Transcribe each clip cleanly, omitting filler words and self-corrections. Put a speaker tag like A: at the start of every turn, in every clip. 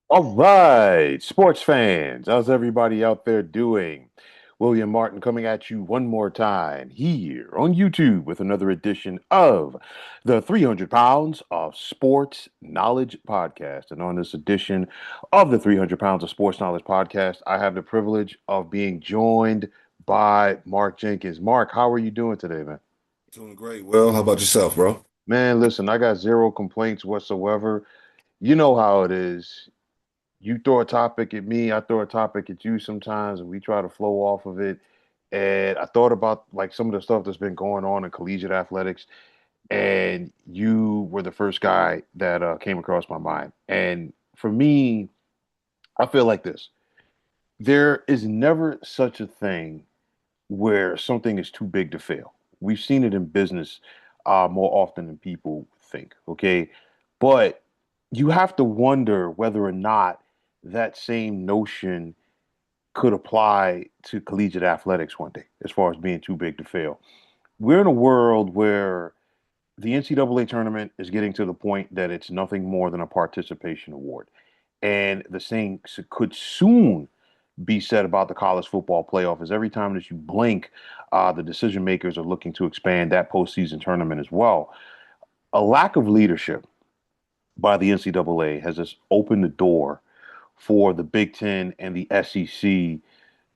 A: All right, sports fans, how's everybody out there doing? William Martin coming at you one more time here on YouTube with another edition of the 300 Pounds of Sports Knowledge Podcast. And on this edition of the 300 Pounds of Sports Knowledge Podcast, I have the privilege of being joined by Mark Jenkins. Mark, how are you doing today, man?
B: Doing great. Well, how about yourself, bro?
A: Man, listen, I got zero complaints whatsoever. You know how it is. You throw a topic at me, I throw a topic at you sometimes, and we try to flow off of it. And I thought about like some of the stuff that's been going on in collegiate athletics, and you were the first guy that came across my mind. And for me, I feel like this: there is never such a thing where something is too big to fail. We've seen it in business more often than people think. Okay, but you have to wonder whether or not that same notion could apply to collegiate athletics one day, as far as being too big to fail. We're in a world where the NCAA tournament is getting to the point that it's nothing more than a participation award. And the same could soon be said about the college football playoff, as every time that you blink, the decision makers are looking to expand that postseason tournament as well. A lack of leadership by the NCAA has just opened the door for the Big Ten and the SEC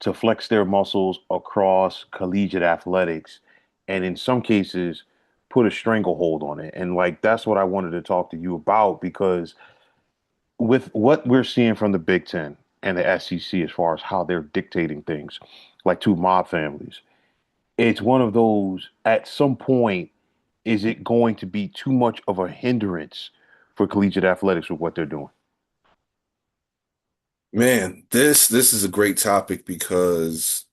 A: to flex their muscles across collegiate athletics and in some cases put a stranglehold on it. And like that's what I wanted to talk to you about because with what we're seeing from the Big Ten and the SEC as far as how they're dictating things, like two mob families, it's one of those at some point, is it going to be too much of a hindrance for collegiate athletics with what they're doing?
B: Man, this is a great topic because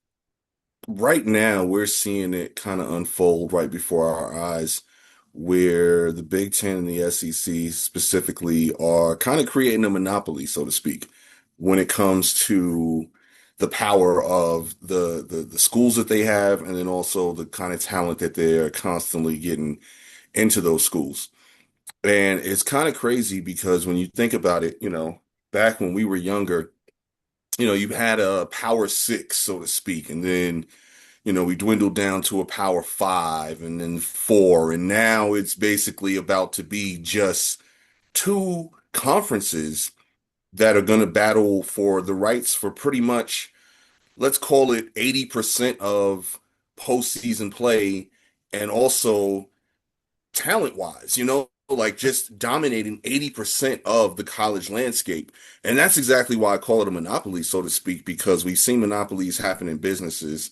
B: right now we're seeing it kind of unfold right before our eyes, where the Big Ten and the SEC specifically are kind of creating a monopoly, so to speak, when it comes to the power of the schools that they have, and then also the kind of talent that they're constantly getting into those schools. And it's kind of crazy because when you think about it, back when we were younger, you had a power six, so to speak, and then, we dwindled down to a power five and then four. And now it's basically about to be just two conferences that are going to battle for the rights for pretty much, let's call it 80% of postseason play, and also talent wise, like just dominating 80% of the college landscape. And that's exactly why I call it a monopoly, so to speak, because we've seen monopolies happen in businesses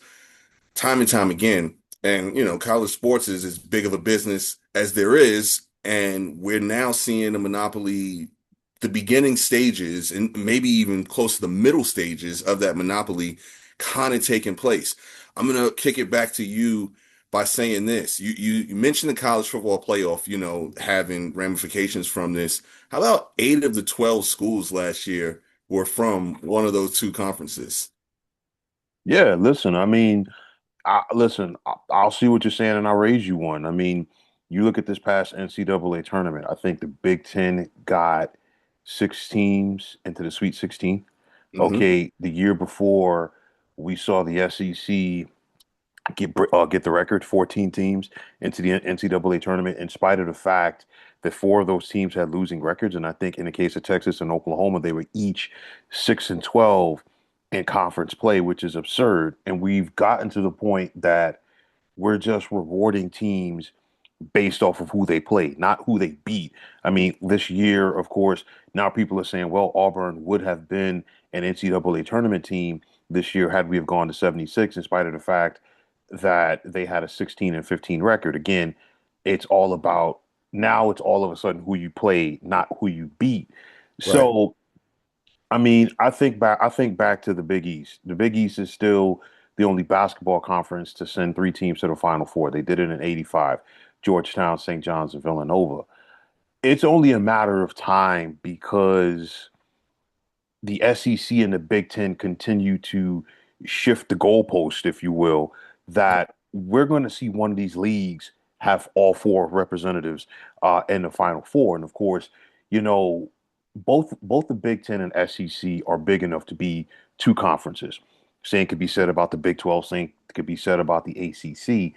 B: time and time again. And, college sports is as big of a business as there is. And we're now seeing a monopoly, the beginning stages, and maybe even close to the middle stages of that monopoly kind of taking place. I'm going to kick it back to you by saying this. You mentioned the college football playoff, having ramifications from this. How about 8 of the 12 schools last year were from one of those two conferences?
A: Yeah, listen, I mean, I'll see what you're saying and I'll raise you one. I mean, you look at this past NCAA tournament, I think the Big Ten got six teams into the Sweet 16.
B: Hmm.
A: Okay, the year before, we saw the SEC get the record, 14 teams into the NCAA tournament, in spite of the fact that four of those teams had losing records. And I think in the case of Texas and Oklahoma, they were each 6-12 in conference play, which is absurd. And we've gotten to the point that we're just rewarding teams based off of who they play, not who they beat. I mean, this year, of course, now people are saying, well, Auburn would have been an NCAA tournament team this year had we have gone to 76, in spite of the fact that they had a 16 and 15 record. Again, it's all about now it's all of a sudden who you play, not who you beat.
B: Right.
A: So, I mean, I think back to the Big East. The Big East is still the only basketball conference to send three teams to the Final Four. They did it in 85, Georgetown, St. John's, and Villanova. It's only a matter of time because the SEC and the Big Ten continue to shift the goalpost, if you will, that we're going to see one of these leagues have all four representatives in the Final Four. And of course, you know, both the Big Ten and SEC are big enough to be two conferences. Same could be said about the Big 12. Same could be said about the ACC.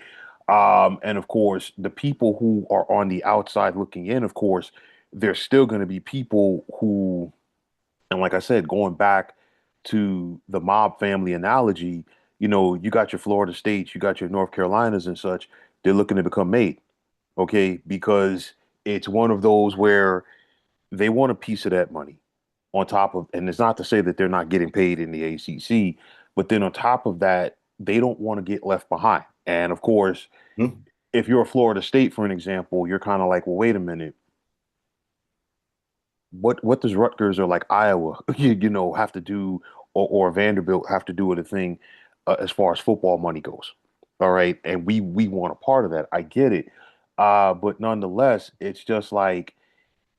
A: And of course, the people who are on the outside looking in, of course, there's still going to be people who, and like I said, going back to the mob family analogy, you got your Florida States, you got your North Carolinas and such. They're looking to become made, okay? Because it's one of those where they want a piece of that money on top of, and it's not to say that they're not getting paid in the ACC, but then on top of that, they don't want to get left behind. And of course,
B: Hmm.
A: if you're a Florida State, for an example, you're kind of like, well, wait a minute, what does Rutgers or like Iowa, have to do, or Vanderbilt have to do with a thing as far as football money goes? All right, and we want a part of that. I get it, but nonetheless, it's just like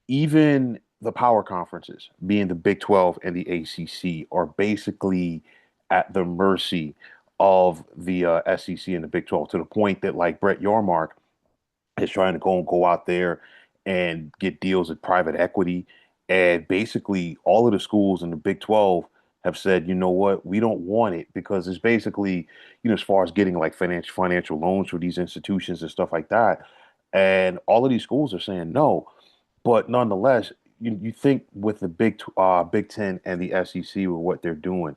A: even the power conferences, being the Big 12 and the ACC, are basically at the mercy of the SEC and the Big 12 to the point that like Brett Yormark is trying to go out there and get deals with private equity. And basically, all of the schools in the Big 12 have said, you know what, we don't want it because it's basically, as far as getting like financial loans for these institutions and stuff like that. And all of these schools are saying no. But nonetheless, you think with the Big Ten and the SEC with what they're doing,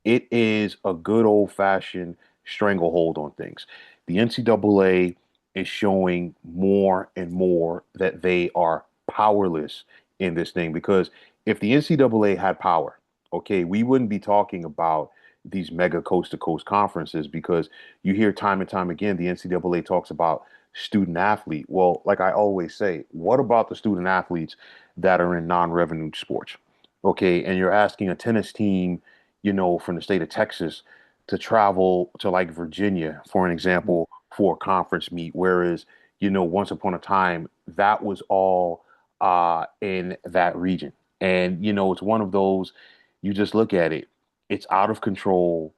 A: it is a good old fashioned stranglehold on things. The NCAA is showing more and more that they are powerless in this thing because if the NCAA had power, okay, we wouldn't be talking about these mega coast to coast conferences because you hear time and time again the NCAA talks about student athlete. Well, like I always say, what about the student athletes that are in non-revenue sports? Okay, and you're asking a tennis team, from the state of Texas to travel to like Virginia, for an example, for a conference meet, whereas, once upon a time that was all in that region. And, it's one of those, you just look at it, it's out of control.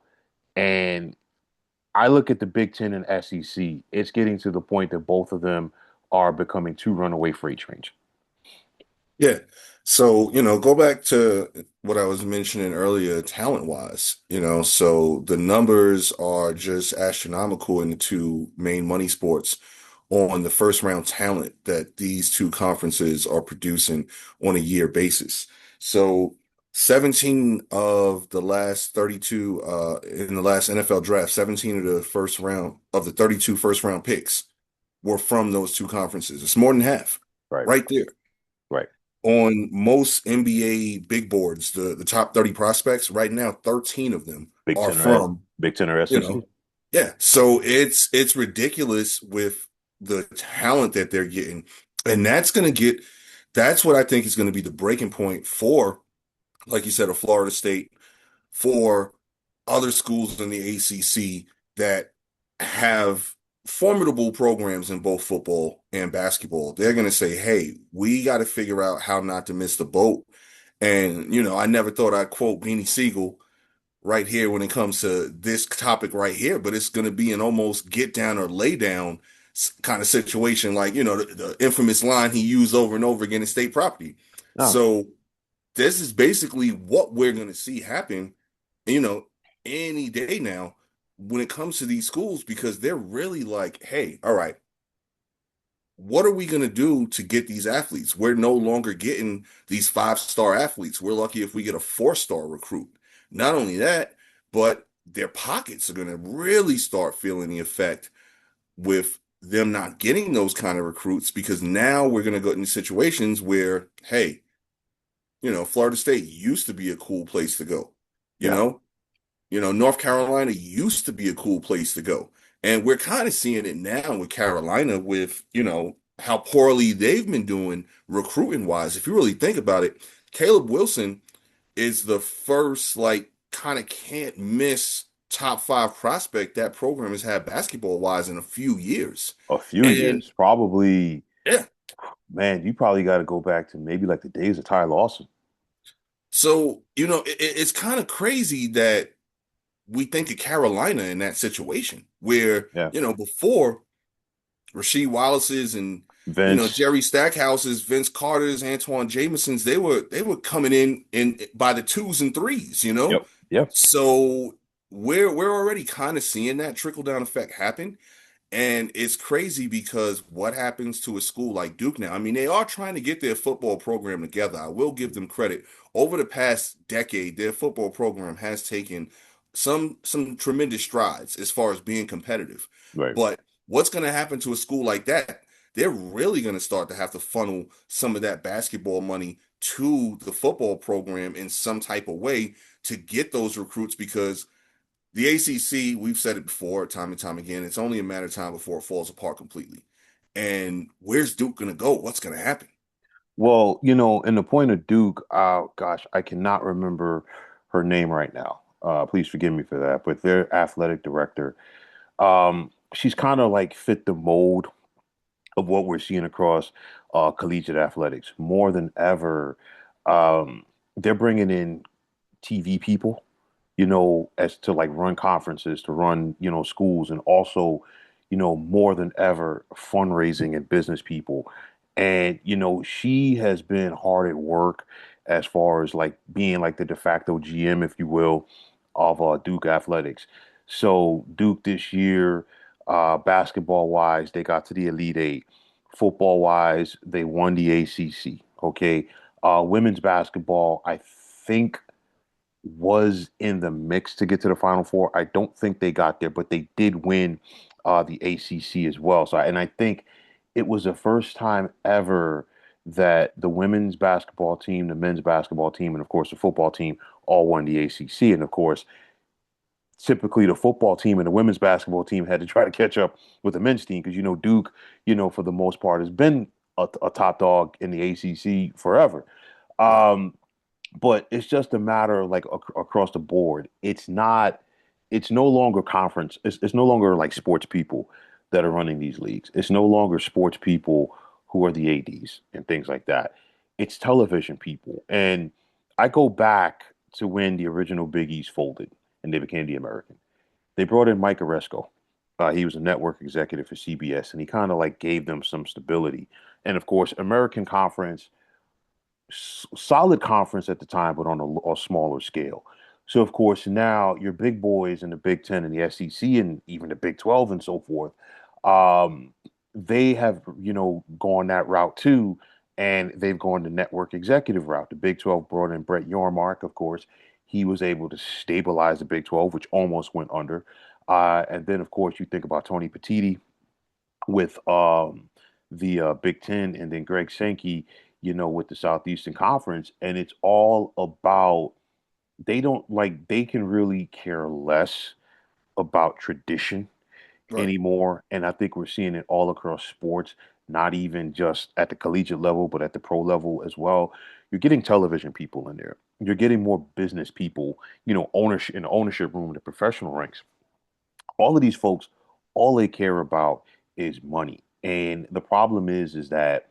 A: And I look at the Big Ten and SEC. It's getting to the point that both of them are becoming two runaway freight trains.
B: Yeah. So, go back to what I was mentioning earlier, talent-wise, so the numbers are just astronomical in the two main money sports on the first round talent that these two conferences are producing on a year basis. So 17 of the last 32 in the last NFL draft, 17 of the first round of the 32 first round picks were from those two conferences. It's more than half
A: Right,
B: right there
A: right.
B: on most NBA big boards, the top 30 prospects right now, 13 of them
A: Big
B: are
A: Ten or
B: from,
A: Big Ten or
B: you
A: SEC.
B: know, yeah. So it's ridiculous with the talent that they're getting. And that's what I think is going to be the breaking point for, like you said, a Florida State, for other schools in the ACC that have formidable programs in both football and basketball. They're going to say, hey, we got to figure out how not to miss the boat. And, I never thought I'd quote Beanie Siegel right here when it comes to this topic right here, but it's going to be an almost get down or lay down kind of situation, like, the infamous line he used over and over again in State Property.
A: No,
B: So this is basically what we're going to see happen, you know, any day now when it comes to these schools, because they're really like, hey, all right, what are we going to do to get these athletes? We're no longer getting these five-star athletes. We're lucky if we get a four-star recruit. Not only that, but their pockets are going to really start feeling the effect with them not getting those kind of recruits, because now we're going to go into situations where, hey, Florida State used to be a cool place to go. You
A: yeah,
B: know, North Carolina used to be a cool place to go. And we're kind of seeing it now with Carolina with, how poorly they've been doing recruiting wise. If you really think about it, Caleb Wilson is the first, like, kind of can't miss top five prospect that program has had basketball wise in a few years.
A: a few
B: And
A: years, probably.
B: yeah,
A: Man, you probably got to go back to maybe like the days of Ty Lawson.
B: so, it's kind of crazy that we think of Carolina in that situation where,
A: Yeah,
B: before Rasheed Wallace's and
A: Vince.
B: Jerry Stackhouse's, Vince Carter's, Antoine Jameson's, they were coming in by the twos and threes.
A: Yep. Yep.
B: So we're already kind of seeing that trickle down effect happen. And it's crazy because what happens to a school like Duke now? I mean, they are trying to get their football program together. I will give them credit. Over the past decade, their football program has taken some tremendous strides as far as being competitive.
A: Right.
B: But what's going to happen to a school like that? They're really going to start to have to funnel some of that basketball money to the football program in some type of way to get those recruits because the ACC, we've said it before, time and time again, it's only a matter of time before it falls apart completely. And where's Duke going to go? What's going to happen?
A: Well, in the point of Duke, gosh, I cannot remember her name right now. Please forgive me for that. But their athletic director, she's kind of like fit the mold of what we're seeing across collegiate athletics more than ever. They're bringing in TV people, as to like run conferences, to run, schools, and also, more than ever, fundraising and business people. And, she has been hard at work as far as like being like the de facto GM, if you will, of Duke Athletics. So Duke this year, basketball wise, they got to the Elite Eight. Football wise, they won the ACC. Okay. Women's basketball, I think was in the mix to get to the Final Four. I don't think they got there, but they did win the ACC as well. And I think it was the first time ever that the women's basketball team, the men's basketball team, and of course the football team all won the ACC. And of course, typically the football team and the women's basketball team had to try to catch up with the men's team because Duke, for the most part, has been a top dog in the ACC forever.
B: Right.
A: Um, but it's just a matter of like across the board. It's no longer conference. It's no longer like sports people that are running these leagues. It's no longer sports people who are the ADs and things like that. It's television people. And I go back to when the original Big East folded and they became the American. They brought in Mike Oresco. He was a network executive for CBS, and he kind of like gave them some stability. And of course, American Conference, solid conference at the time, but on a smaller scale. So, of course, now your big boys in the Big Ten and the SEC and even the Big 12 and so forth, um, they have, gone that route too. And they've gone the network executive route. The Big 12 brought in Brett Yormark, of course. He was able to stabilize the Big 12, which almost went under. And then, of course, you think about Tony Petitti with the Big Ten, and then Greg Sankey, with the Southeastern Conference, and it's all about they can really care less about tradition
B: Right.
A: anymore, and I think we're seeing it all across sports, not even just at the collegiate level, but at the pro level as well. You're getting television people in there. You're getting more business people, ownership in the ownership room, the professional ranks. All of these folks, all they care about is money. And the problem is that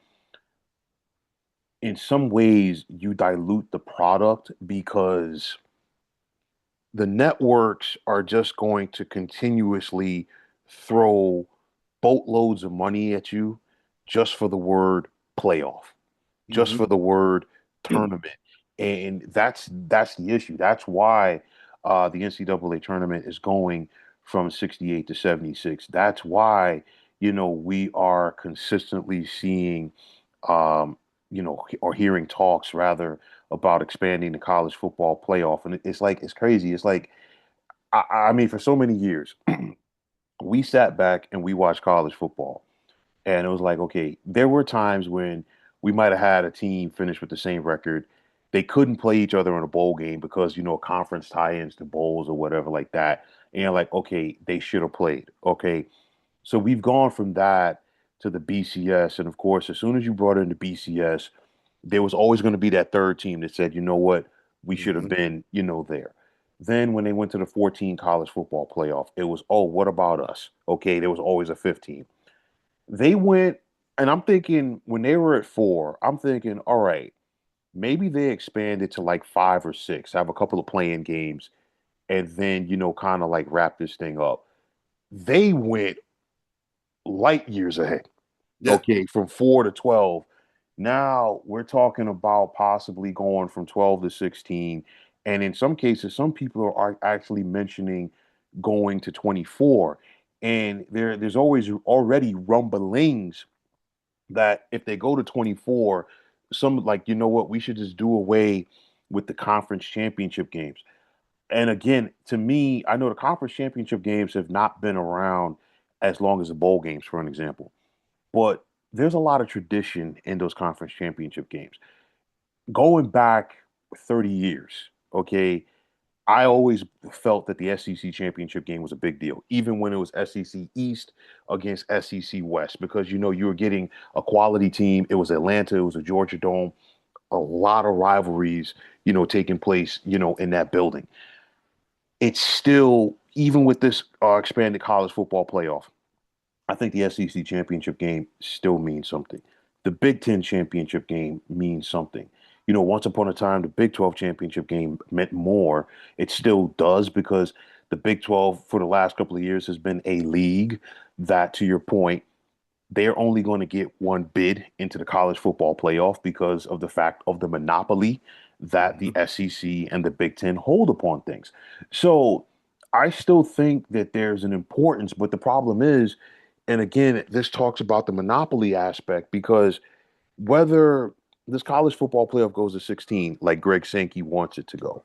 A: in some ways you dilute the product because the networks are just going to continuously throw boatloads of money at you just for the word playoff, just
B: Mm-hmm.
A: for the word tournament. And that's the issue. That's why the NCAA tournament is going from 68 to 76. That's why, we are consistently seeing, um, or hearing talks rather about expanding the college football playoff. And it's like, it's crazy. It's like, I mean, for so many years, we sat back and we watched college football. And it was like, okay, there were times when we might have had a team finish with the same record. They couldn't play each other in a bowl game because, conference tie-ins to bowls or whatever like that. And you're like, okay, they should have played. Okay. So we've gone from that to the BCS. And of course, as soon as you brought in the BCS, there was always going to be that third team that said, you know what, we should have
B: Mm-hmm.
A: been, there. Then when they went to the 14 college football playoff, it was, oh, what about us? Okay, there was always a 15. They went, and I'm thinking when they were at four, I'm thinking, all right, maybe they expanded to like five or six, have a couple of playing games, and then, kind of like wrap this thing up. They went light years ahead.
B: Yeah.
A: Okay, from 4 to 12. Now we're talking about possibly going from 12 to 16. And in some cases, some people are actually mentioning going to 24. And there's always already rumblings that if they go to 24, some like, you know what, we should just do away with the conference championship games. And again, to me, I know the conference championship games have not been around as long as the bowl games, for an example. But there's a lot of tradition in those conference championship games. Going back 30 years, okay, I always felt that the SEC championship game was a big deal, even when it was SEC East against SEC West, because you know you were getting a quality team. It was Atlanta, it was a Georgia Dome, a lot of rivalries, taking place, in that building. It's still, even with this expanded college football playoff, I think the SEC championship game still means something. The Big Ten championship game means something. Once upon a time, the Big 12 championship game meant more. It still does because the Big 12 for the last couple of years has been a league that, to your point, they're only going to get one bid into the college football playoff because of the fact of the monopoly that the
B: Mhm.
A: SEC and the Big Ten hold upon things. So I still think that there's an importance, but the problem is, and again, this talks about the monopoly aspect because whether this college football playoff goes to 16, like Greg Sankey wants it to go,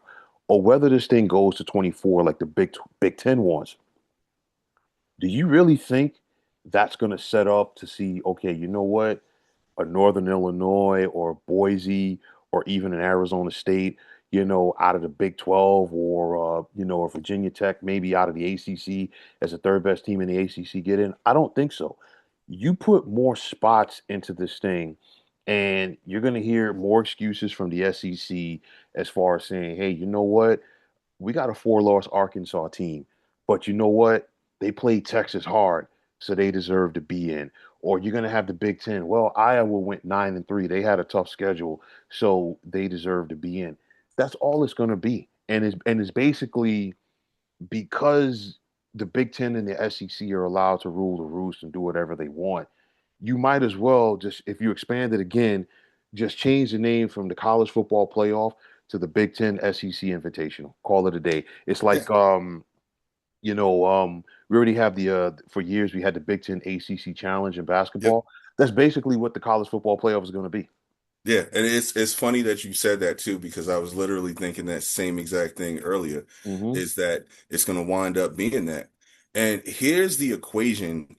A: or whether this thing goes to 24, like the Big Ten wants, do you really think that's going to set up to see, okay, you know what? A Northern Illinois or Boise or even an Arizona State, out of the Big 12 or, a Virginia Tech, maybe out of the ACC as the third best team in the ACC get in? I don't think so. You put more spots into this thing, and you're going to hear more excuses from the SEC as far as saying, hey, you know what? We got a four-loss Arkansas team, but you know what? They played Texas hard, so they deserve to be in. Or you're going to have the Big Ten. Well, Iowa went 9-3. They had a tough schedule, so they deserve to be in. That's all it's going to be, and it's basically because the Big Ten and the SEC are allowed to rule the roost and do whatever they want. You might as well just, if you expand it again, just change the name from the college football playoff to the Big Ten SEC Invitational. Call it a day. It's
B: Yeah.
A: like we already have the for years we had the Big Ten ACC Challenge in
B: Yep.
A: basketball. That's basically what the college football playoff is going to be.
B: Yeah, and it's funny that you said that too, because I was literally thinking that same exact thing earlier,
A: Hmm.
B: is that it's going to wind up being that. And here's the equation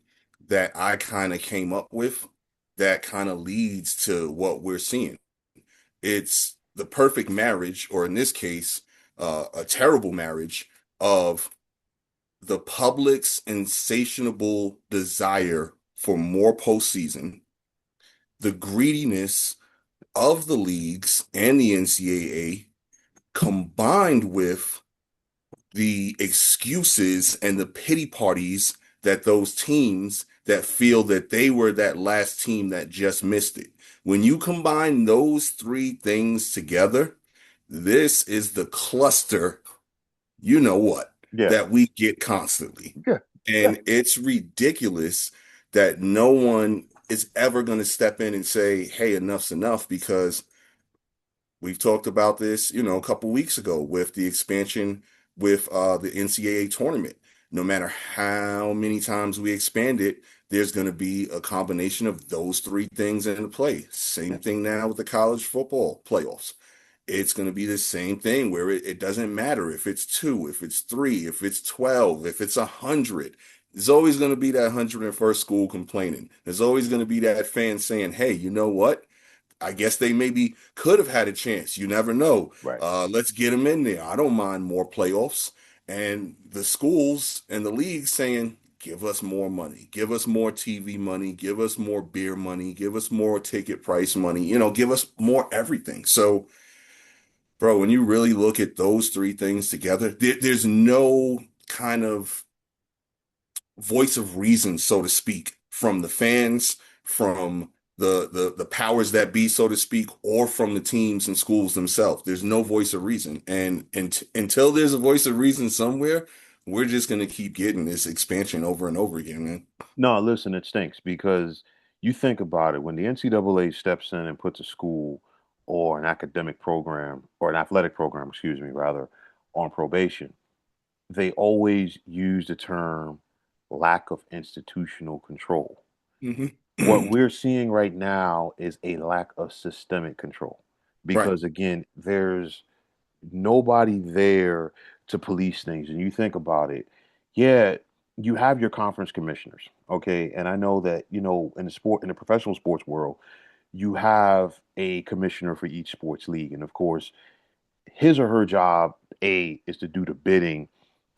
B: that I kind of came up with that kind of leads to what we're seeing. It's the perfect marriage, or in this case, a terrible marriage of the public's insatiable desire for more postseason, the greediness of the leagues and the NCAA, combined with the excuses and the pity parties that those teams that feel that they were that last team that just missed it. When you combine those three things together, this is the cluster, you know what,
A: Yeah,
B: that we get constantly.
A: yeah, yeah.
B: And it's ridiculous that no one is ever going to step in and say, hey, enough's enough, because we've talked about this, a couple weeks ago with the expansion with the NCAA tournament. No matter how many times we expand it, there's going to be a combination of those three things in play.
A: Yeah.
B: Same thing now with the college football playoffs. It's going to be the same thing where it doesn't matter if it's two, if it's three, if it's 12, if it's 100. There's always going to be that 101st school complaining. There's always going to be that fan saying, hey, you know what? I guess they maybe could have had a chance. You never know.
A: Right.
B: Let's get them in there. I don't mind more playoffs. And the schools and the leagues saying, give us more money, give us more TV money, give us more beer money, give us more ticket price money, give us more everything. So, bro, when you really look at those three things together, there's no kind of voice of reason, so to speak, from the fans, from the powers that be, so to speak, or from the teams and schools themselves. There's no voice of reason. And until there's a voice of reason somewhere, we're just gonna keep getting this expansion over and over again, man.
A: No, listen, it stinks because you think about it, when the NCAA steps in and puts a school or an academic program or an athletic program, excuse me, rather, on probation, they always use the term lack of institutional control.
B: Hmm.
A: What we're seeing right now is a lack of systemic control
B: Right.
A: because, again, there's nobody there to police things. And you think about it, yeah, you have your conference commissioners, okay? And I know that, in the professional sports world, you have a commissioner for each sports league. And of course, his or her job, A, is to do the bidding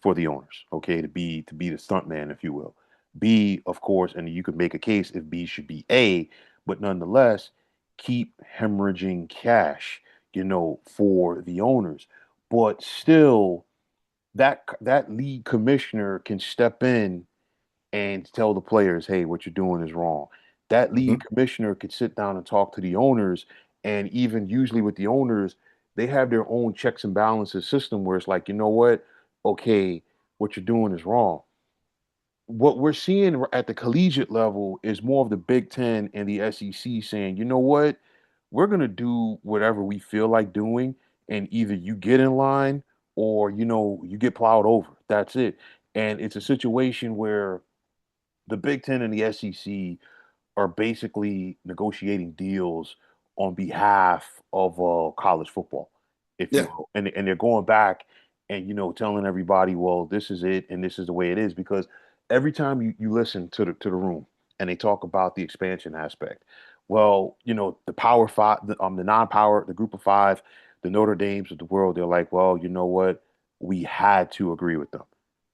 A: for the owners, okay, to be the stunt man, if you will. B, of course, and you could make a case if B should be A, but nonetheless, keep hemorrhaging cash, for the owners. But still, that league commissioner can step in and tell the players, hey, what you're doing is wrong. That
B: Hmm.
A: league commissioner could sit down and talk to the owners. And even usually with the owners, they have their own checks and balances system where it's like, you know what? Okay, what you're doing is wrong. What we're seeing at the collegiate level is more of the Big Ten and the SEC saying, you know what? We're going to do whatever we feel like doing. And either you get in line or, you get plowed over. That's it. And it's a situation where the Big Ten and the SEC are basically negotiating deals on behalf of college football, if you
B: Yeah.
A: will, and they're going back and telling everybody, well, this is it and this is the way it is because every time you listen to the room and they talk about the expansion aspect, well, the Power Five, the non-power, the Group of Five, the Notre Dames of the world, they're like, well, you know what, we had to agree with them,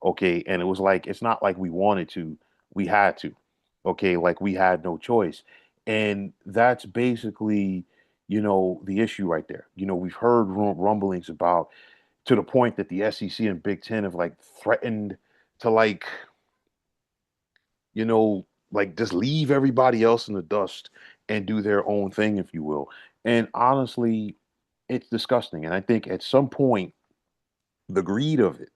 A: okay, and it was like it's not like we wanted to, we had to. Okay, like we had no choice. And that's basically, the issue right there. We've heard rumblings about to the point that the SEC and Big Ten have like threatened to you know, just leave everybody else in the dust and do their own thing, if you will. And honestly, it's disgusting. And I think at some point, the greed of it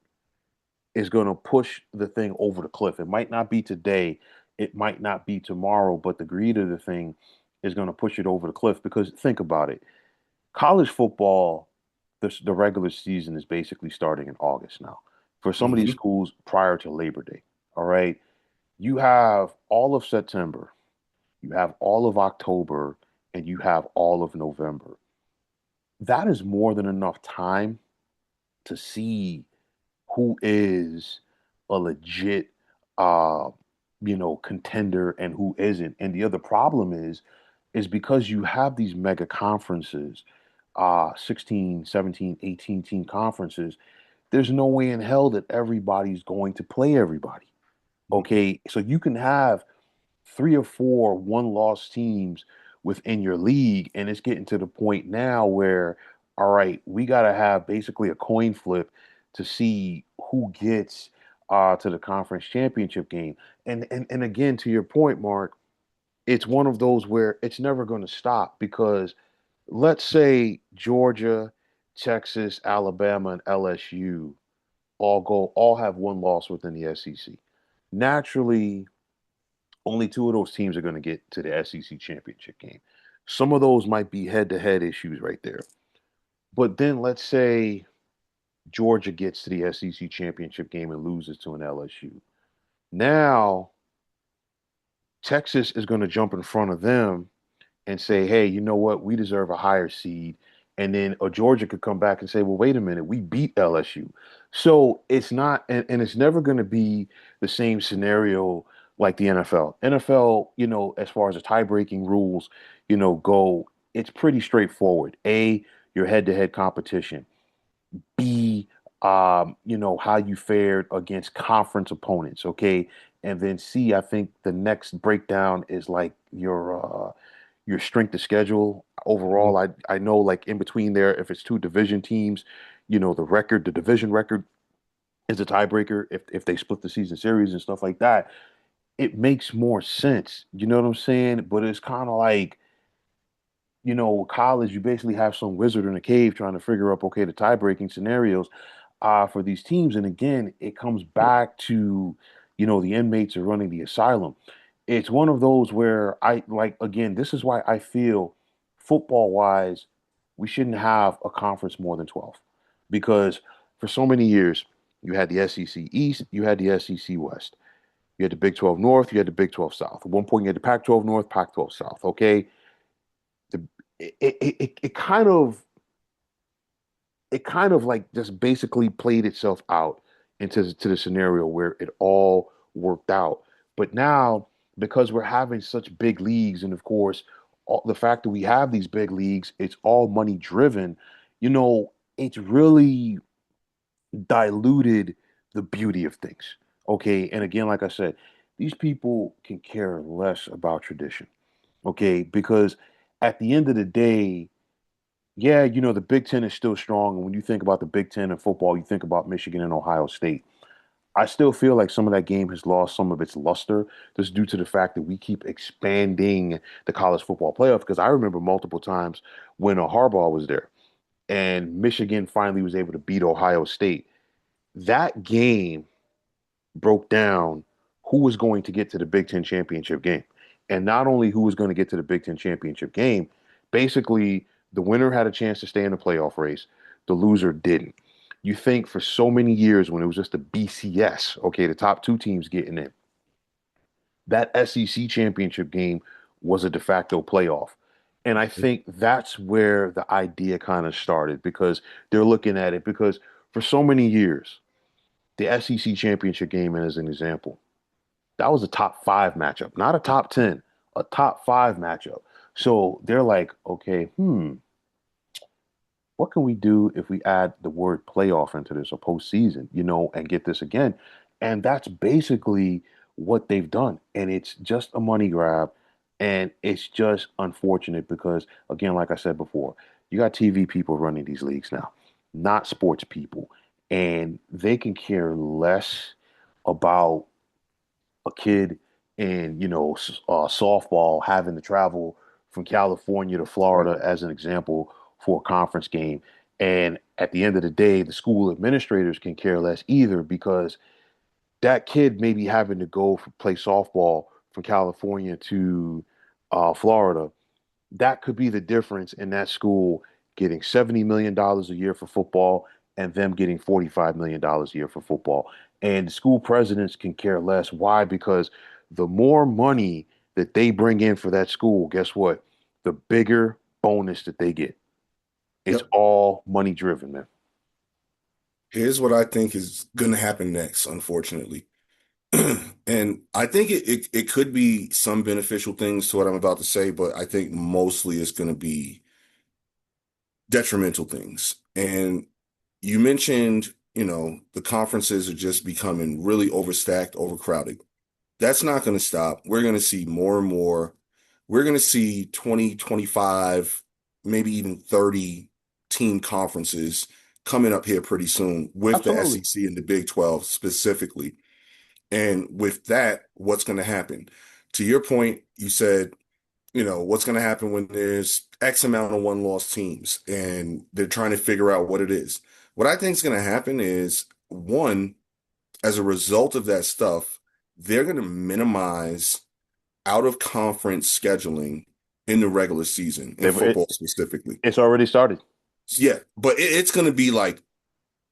A: is going to push the thing over the cliff. It might not be today, it might not be tomorrow, but the greed of the thing is going to push it over the cliff because think about it. College football, the regular season is basically starting in August now. For some of these
B: Hmm.
A: schools prior to Labor Day, all right? You have all of September, you have all of October, and you have all of November. That is more than enough time to see who is a legit uh contender and who isn't. And the other problem is because you have these mega conferences, 16, 17, 18 team conferences, there's no way in hell that everybody's going to play everybody. Okay, so you can have three or four one-loss teams within your league, and it's getting to the point now where, all right, we got to have basically a coin flip to see who gets to the conference championship game. And again, to your point, Mark, it's one of those where it's never going to stop because let's say Georgia, Texas, Alabama, and LSU all have one loss within the SEC. Naturally, only two of those teams are going to get to the SEC championship game. Some of those might be head to head issues right there. But then let's say Georgia gets to the SEC championship game and loses to an LSU. Now, Texas is going to jump in front of them and say, hey, you know what? We deserve a higher seed. And then Georgia could come back and say, well, wait a minute, we beat LSU. So it's not, and it's never going to be the same scenario like the NFL. NFL, as far as the tie breaking rules, go, it's pretty straightforward. A, your head to head competition. B, how you fared against conference opponents. Okay. And then C, I think the next breakdown is like your strength of schedule overall.
B: Hmm.
A: I know like in between there, if it's two division teams, the division record is a tiebreaker if they split the season series and stuff like that. It makes more sense. You know what I'm saying? But it's kind of like, college, you basically have some wizard in a cave trying to figure out, okay, the tie-breaking scenarios for these teams. And again, it comes back to, the inmates are running the asylum. it's one of those where I like again, this is why I feel football wise, we shouldn't have a conference more than 12. Because for so many years, you had the SEC East, you had the SEC West. You had the Big 12 North, you had the Big 12 South. At one point, you had the Pac 12 North, Pac 12 South. Okay. The, it kind of like just basically played itself out into to the scenario where it all worked out. But now, because we're having such big leagues, and of course, the fact that we have these big leagues, it's all money driven. It's really diluted the beauty of things. Okay. And again, like I said, these people can care less about tradition. Okay. Because at the end of the day, yeah, the Big Ten is still strong. And when you think about the Big Ten in football, you think about Michigan and Ohio State. I still feel like some of that game has lost some of its luster just due to the fact that we keep expanding the college football playoff. Because I remember multiple times when Harbaugh was there and Michigan finally was able to beat Ohio State. That game broke down who was going to get to the Big Ten championship game. And not only who was going to get to the Big Ten championship game, basically the winner had a chance to stay in the playoff race, the loser didn't. You think for so many years when it was just the BCS, okay, the top two teams getting in, that SEC championship game was a de facto playoff. And I think that's where the idea kind of started because they're looking at it because for so many years, the SEC championship game, as an example, that was a top five matchup, not a top 10, a top five matchup. So they're like, okay, what can we do if we add the word playoff into this or postseason, and get this again? And that's basically what they've done. And it's just a money grab. And it's just unfortunate because, again, like I said before, you got TV people running these leagues now, not sports people. And they can care less about a kid in softball having to travel from California to
B: Right.
A: Florida as an example for a conference game. And at the end of the day, the school administrators can care less either because that kid may be having to go play softball from California to Florida. That could be the difference in that school getting $70 million a year for football and them getting $45 million a year for football. And school presidents can care less. Why? Because the more money that they bring in for that school, guess what? The bigger bonus that they get. It's
B: Yep.
A: all money driven, man.
B: Here's what I think is going to happen next, unfortunately. And I think it could be some beneficial things to what I'm about to say, but I think mostly it's going to be detrimental things. And you mentioned, the conferences are just becoming really overstacked, overcrowded. That's not going to stop. We're going to see more and more. We're going to see 20, 25, maybe even 30 team conferences coming up here pretty soon with the
A: Absolutely.
B: SEC and the Big 12 specifically. And with that, what's going to happen? To your point, you said, what's going to happen when there's X amount of one-loss teams and they're trying to figure out what it is. What I think is going to happen is, one, as a result of that stuff, they're going to minimize out of conference scheduling in the regular season, in
A: They've,
B: football specifically.
A: it's already started.
B: Yeah, but it's going to be like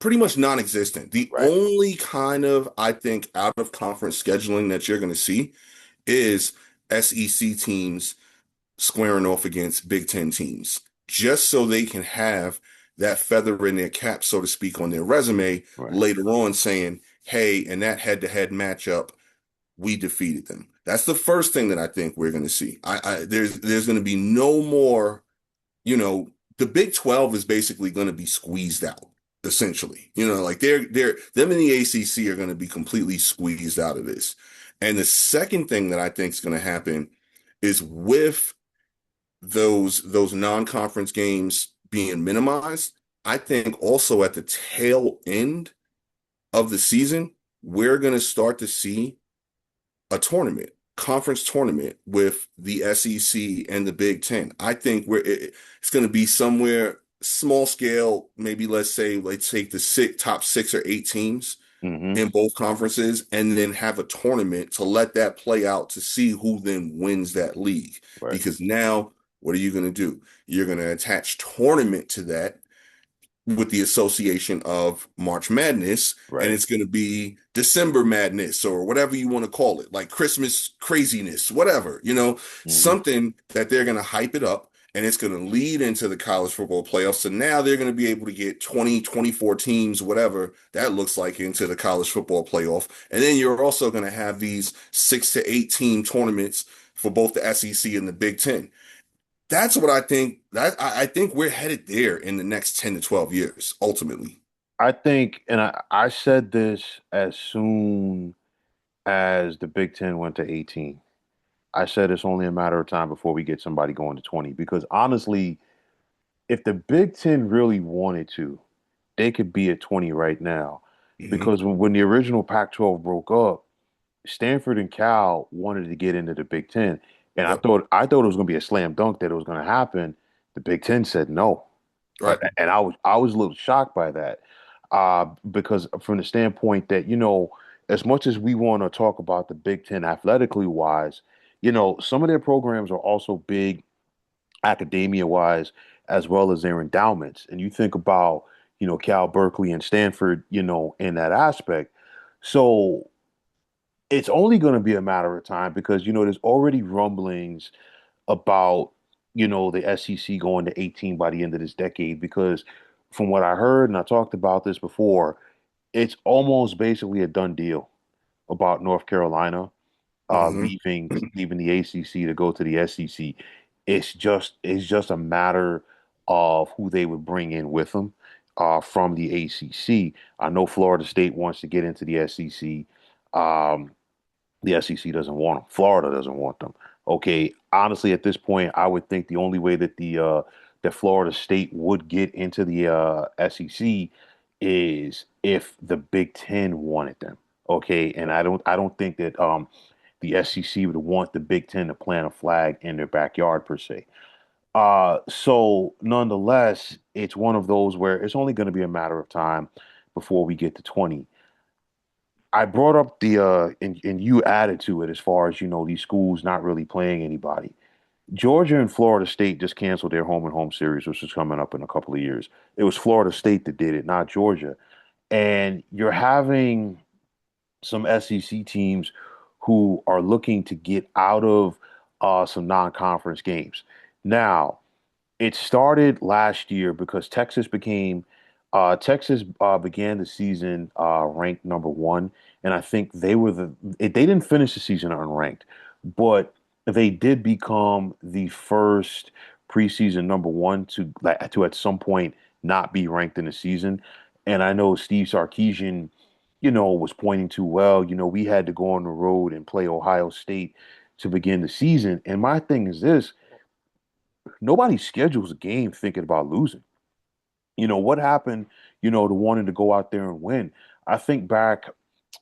B: pretty much non-existent. The
A: Right.
B: only kind of, I think, out of conference scheduling that you're going to see is SEC teams squaring off against Big Ten teams, just so they can have that feather in their cap, so to speak, on their resume
A: Right.
B: later on saying, hey, in that head-to-head matchup, we defeated them. That's the first thing that I think we're going to see. There's going to be no more, you know, the Big 12 is basically going to be squeezed out, essentially. Like them and the ACC are going to be completely squeezed out of this. And the second thing that I think is going to happen is with those non-conference games being minimized, I think also at the tail end of the season, we're going to start to see a tournament, conference tournament with the SEC and the Big Ten. I think it's going to be somewhere small scale, maybe let's say, let's take the top 6 or 8 teams
A: Mm-hmm.
B: in both conferences and then have a tournament to let that play out to see who then wins that league.
A: Right.
B: Because now, what are you going to do? You're going to attach tournament to that with the association of March Madness, and
A: Right.
B: it's going to be December Madness or whatever you want to call it, like Christmas craziness, whatever,
A: Mm-hmm.
B: something that they're going to hype it up and it's going to lead into the college football playoffs. So now they're going to be able to get 20, 24 teams, whatever that looks like, into the college football playoff. And then you're also going to have these 6 to 8 team tournaments for both the SEC and the Big Ten. That's what I think. I think we're headed there in the next 10 to 12 years, ultimately.
A: I think, and I said this as soon as the Big Ten went to 18. I said it's only a matter of time before we get somebody going to 20. Because honestly, if the Big Ten really wanted to, they could be at 20 right now.
B: Hmm.
A: Because when the original Pac-12 broke up, Stanford and Cal wanted to get into the Big Ten, and I
B: Yep.
A: thought I thought it was going to be a slam dunk that it was going to happen. The Big Ten said no,
B: Right.
A: and I was a little shocked by that, because from the standpoint that as much as we want to talk about the Big Ten athletically wise, some of their programs are also big academia wise as well as their endowments, and you think about Cal, Berkeley, and Stanford, in that aspect. So it's only going to be a matter of time because there's already rumblings about the SEC going to 18 by the end of this decade because from what I heard, and I talked about this before, it's almost basically a done deal about North Carolina
B: Hmm.
A: leaving the ACC to go to the SEC. It's just a matter of who they would bring in with them from the ACC. I know Florida State wants to get into the SEC. Um, the SEC doesn't want them. Florida doesn't want them. Okay, honestly, at this point, I would think the only way that Florida State would get into the SEC is if the Big Ten wanted them. Okay, and I don't think that the SEC would want the Big Ten to plant a flag in their backyard per se. So nonetheless, it's one of those where it's only going to be a matter of time before we get to 20. I brought up and you added to it as far as these schools not really playing anybody. Georgia and Florida State just canceled their home and home series, which is coming up in a couple of years. It was Florida State that did it, not Georgia. And you're having some SEC teams who are looking to get out of some non-conference games. Now, it started last year because Texas began the season ranked number one, and I think they didn't finish the season unranked, but they did become the first preseason number one to at some point not be ranked in the season. And I know Steve Sarkisian, was pointing to, well, we had to go on the road and play Ohio State to begin the season. And my thing is this: nobody schedules a game thinking about losing. What happened, to wanting to go out there and win. I think back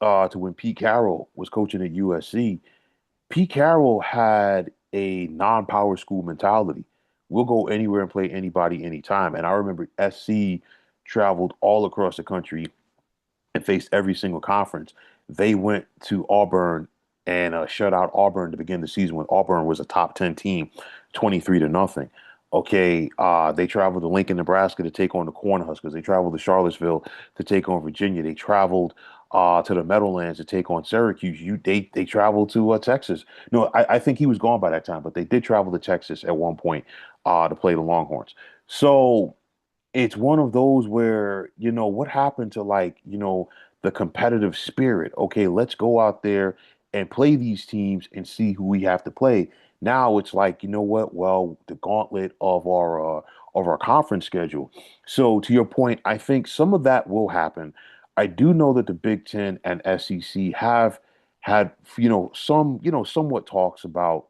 A: to when Pete Carroll was coaching at USC. Pete Carroll had a non-power school mentality. We'll go anywhere and play anybody anytime. And I remember SC traveled all across the country and faced every single conference. They went to Auburn and shut out Auburn to begin the season when Auburn was a top 10 team, 23 to nothing. Okay, they traveled to Lincoln, Nebraska to take on the Cornhuskers. They traveled to Charlottesville to take on Virginia. They traveled to the Meadowlands to take on Syracuse. They traveled to Texas. No, I think he was gone by that time, but they did travel to Texas at one point to play the Longhorns. So it's one of those where, what happened to the competitive spirit? Okay, let's go out there and play these teams and see who we have to play. Now it's like, you know what? Well, the gauntlet of our conference schedule. So to your point, I think some of that will happen. I do know that the Big Ten and SEC have had, somewhat talks about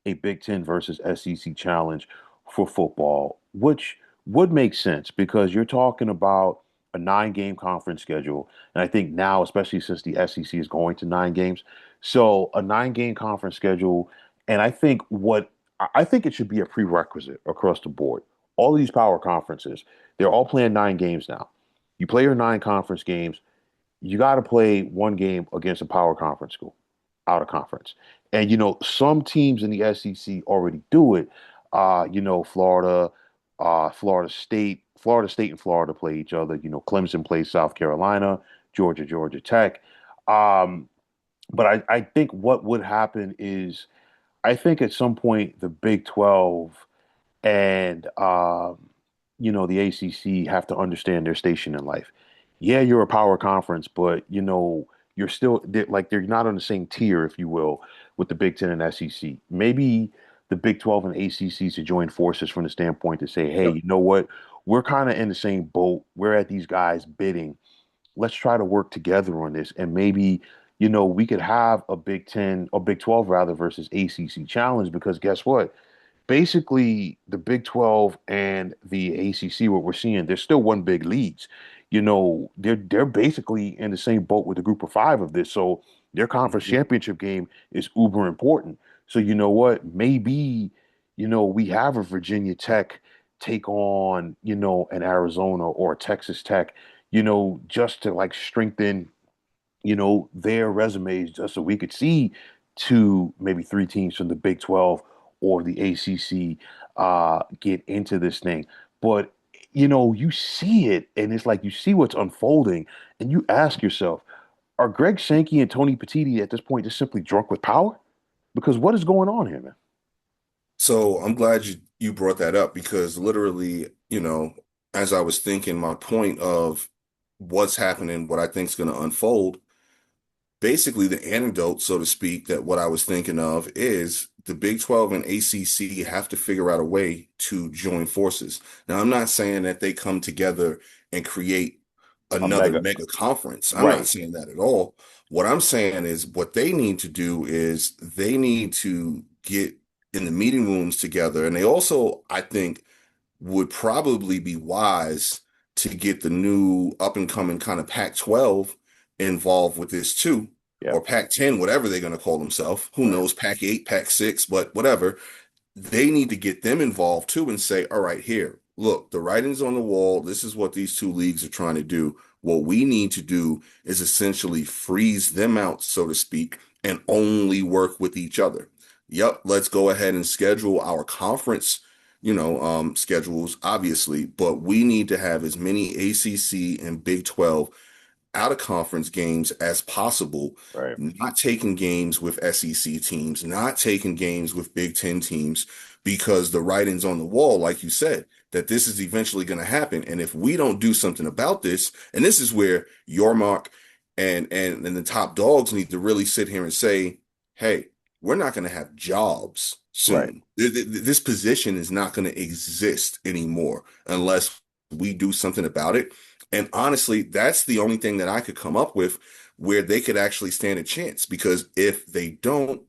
A: a Big Ten versus SEC challenge for football, which would make sense because you're talking about a 9 game conference schedule. And I think now, especially since the SEC is going to 9 games, so a 9 game conference schedule. And I think it should be a prerequisite across the board. All of these power conferences, they're all playing 9 games now. You play your 9 conference games, you got to play one game against a power conference school, out of conference. And some teams in the SEC already do it. Florida, Florida State and Florida play each other. Clemson plays South Carolina, Georgia Tech. Um, but I think what would happen is I think at some point the Big 12 and the ACC have to understand their station in life. Yeah, you're a power conference, but you're still they're not on the same tier, if you will, with the Big Ten and SEC. Maybe the Big 12 and ACC should join forces from the standpoint to say, hey,
B: Yep.
A: you know what? We're kind of in the same boat. We're at these guys bidding. Let's try to work together on this, and maybe we could have a Big 10 or Big 12 rather versus ACC challenge because guess what? Basically the Big 12 and the ACC, what we're seeing, there's still one big leagues. They're basically in the same boat with the group of five of this. So their conference
B: Mhm.
A: championship game is uber important. So you know what? Maybe, we have a Virginia Tech take on, an Arizona or a Texas Tech, just to like strengthen their resumes just so we could see two, maybe three teams from the Big 12 or the ACC get into this thing. But, you see it and it's like you see what's unfolding and you ask yourself, are Greg Sankey and Tony Petitti at this point just simply drunk with power? Because what is going on here, man?
B: So I'm glad you brought that up because literally, as I was thinking, my point of what's happening, what I think is going to unfold, basically the antidote, so to speak, that what I was thinking of is the Big 12 and ACC have to figure out a way to join forces. Now, I'm not saying that they come together and create
A: A
B: another
A: mega,
B: mega conference. I'm not
A: right.
B: saying that at all. What I'm saying is what they need to do is they need to get in the meeting rooms together. And they also, I think, would probably be wise to get the new up and coming kind of Pac-12 involved with this too,
A: Yeah,
B: or Pac-10, whatever they're going to call themselves. Who
A: right,
B: knows, Pac-8, Pac-6, but whatever. They need to get them involved too and say, all right, here, look, the writing's on the wall. This is what these two leagues are trying to do. What we need to do is essentially freeze them out, so to speak, and only work with each other. Yep, let's go ahead and schedule our conference, schedules, obviously, but we need to have as many ACC and Big 12 out of conference games as possible,
A: right,
B: not taking games with SEC teams, not taking games with Big Ten teams, because the writing's on the wall, like you said, that this is eventually going to happen. And if we don't do something about this, and this is where Yormark and the top dogs need to really sit here and say, hey, we're not going to have jobs
A: right.
B: soon. This position is not going to exist anymore unless we do something about it. And honestly, that's the only thing that I could come up with where they could actually stand a chance. Because if they don't,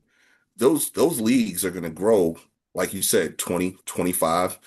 B: those leagues are going to grow, like you said, 20, 25,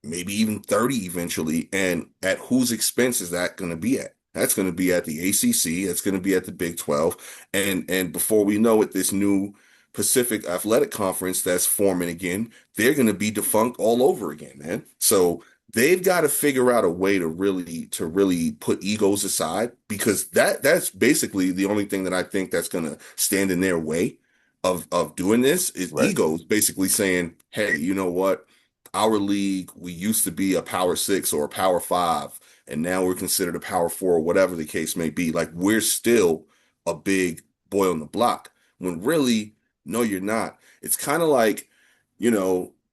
B: maybe even 30 eventually. And at whose expense is that going to be at? That's going to be at the ACC. That's going to be at the Big 12. And before we know it, this new Pacific Athletic Conference that's forming again, they're going to be defunct all over again, man. So they've got to figure out a way to really put egos aside because that's basically the only thing that I think that's going to stand in their way of doing this is
A: Right.
B: egos basically saying, hey, you know what? Our league, we used to be a power six or a power five, and now we're considered a power four or whatever the case may be. Like we're still a big boy on the block when really, no, you're not. It's kind of like,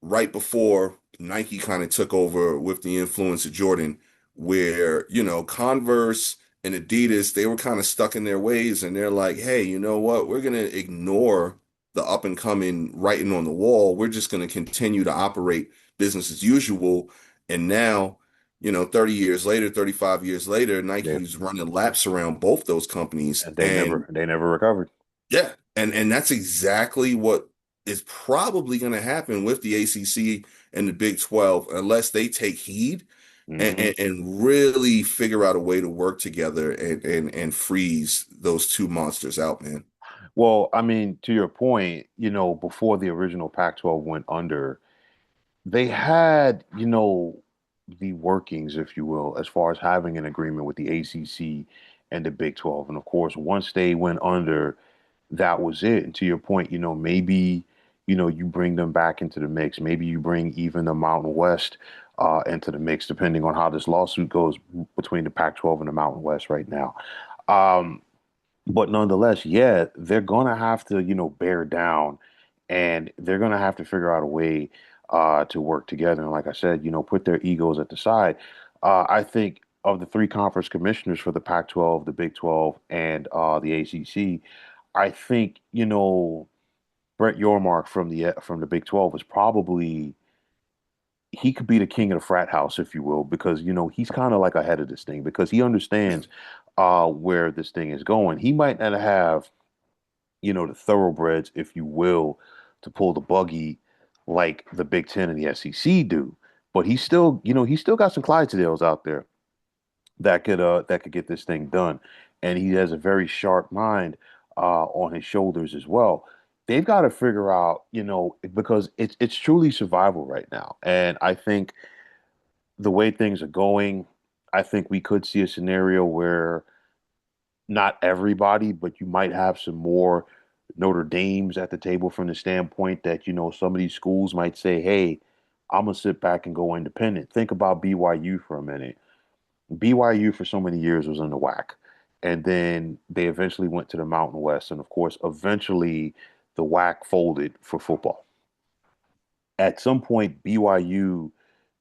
B: right before Nike kind of took over with the influence of Jordan, where, Converse and Adidas, they were kind of stuck in their ways and they're like, hey, you know what? We're going to ignore the up and coming writing on the wall. We're just going to continue to operate business as usual. And now, 30 years later, 35 years later,
A: They
B: Nike's running laps around both those companies.
A: and they
B: And
A: never they never recovered.
B: yeah, and that's exactly what is probably going to happen with the ACC and the Big 12 unless they take heed and,
A: Hmm.
B: and, and really figure out a way to work together and freeze those two monsters out, man.
A: Well, I mean, to your point, before the original Pac-12 went under, they had, the workings, if you will, as far as having an agreement with the ACC and the Big 12. And of course, once they went under, that was it. And to your point, maybe, you bring them back into the mix. Maybe you bring even the Mountain West into the mix, depending on how this lawsuit goes between the Pac-12 and the Mountain West right now. Um, but nonetheless, yeah, they're gonna have to, bear down, and they're gonna have to figure out a way to work together. And like I said, put their egos at the side. I think of the three conference commissioners for the Pac-12, the Big 12, and the ACC, I think, Brett Yormark from the Big 12 is probably he could be the king of the frat house, if you will, because he's kind of like ahead of this thing because he understands where this thing is going. He might not have the thoroughbreds, if you will, to pull the buggy like the Big Ten and the SEC do. But he's still got some Clydesdales out there that could get this thing done, and he has a very sharp mind on his shoulders as well. They've got to figure out, because it's truly survival right now, and I think the way things are going, I think we could see a scenario where not everybody, but you might have some more Notre Dames at the table from the standpoint that, some of these schools might say, hey, I'm going to sit back and go independent. Think about BYU for a minute. BYU for so many years was in the WAC. And then they eventually went to the Mountain West. And of course, eventually the WAC folded for football. At some point, BYU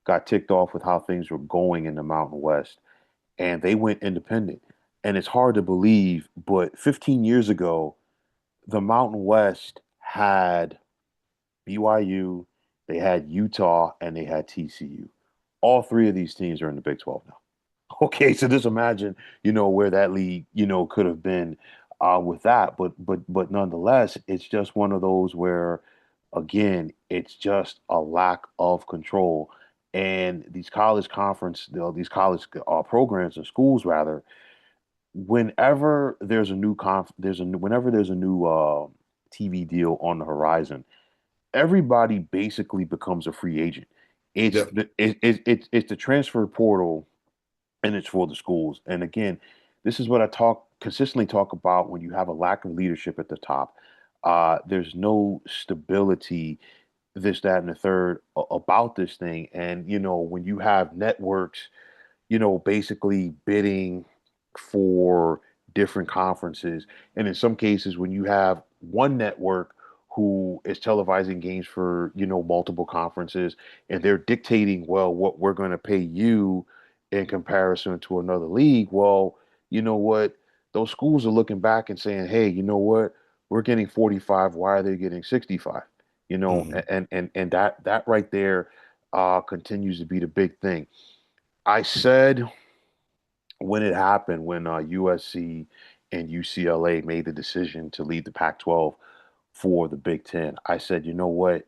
A: got ticked off with how things were going in the Mountain West and they went independent. And it's hard to believe, but 15 years ago, the Mountain West had BYU, they had Utah, and they had TCU. All three of these teams are in the Big 12 now. Okay, so just imagine, where that league, could have been with that. But nonetheless, it's just one of those where, again, it's just a lack of control. And these college conference, these college programs and schools rather, whenever there's a new TV deal on the horizon, everybody basically becomes a free agent.
B: Yep.
A: It's the transfer portal and it's for the schools. And again, this is what I consistently talk about when you have a lack of leadership at the top. There's no stability, this, that, and the third about this thing. And when you have networks basically bidding for different conferences. And in some cases, when you have one network who is televising games for, multiple conferences and they're dictating, well, what we're going to pay you in comparison to another league, well, you know what? Those schools are looking back and saying, hey, you know what? We're getting 45. Why are they getting 65?
B: Hmm.
A: And that right there continues to be the big thing. I said when it happened, when USC and UCLA made the decision to leave the Pac-12 for the Big Ten, I said, you know what?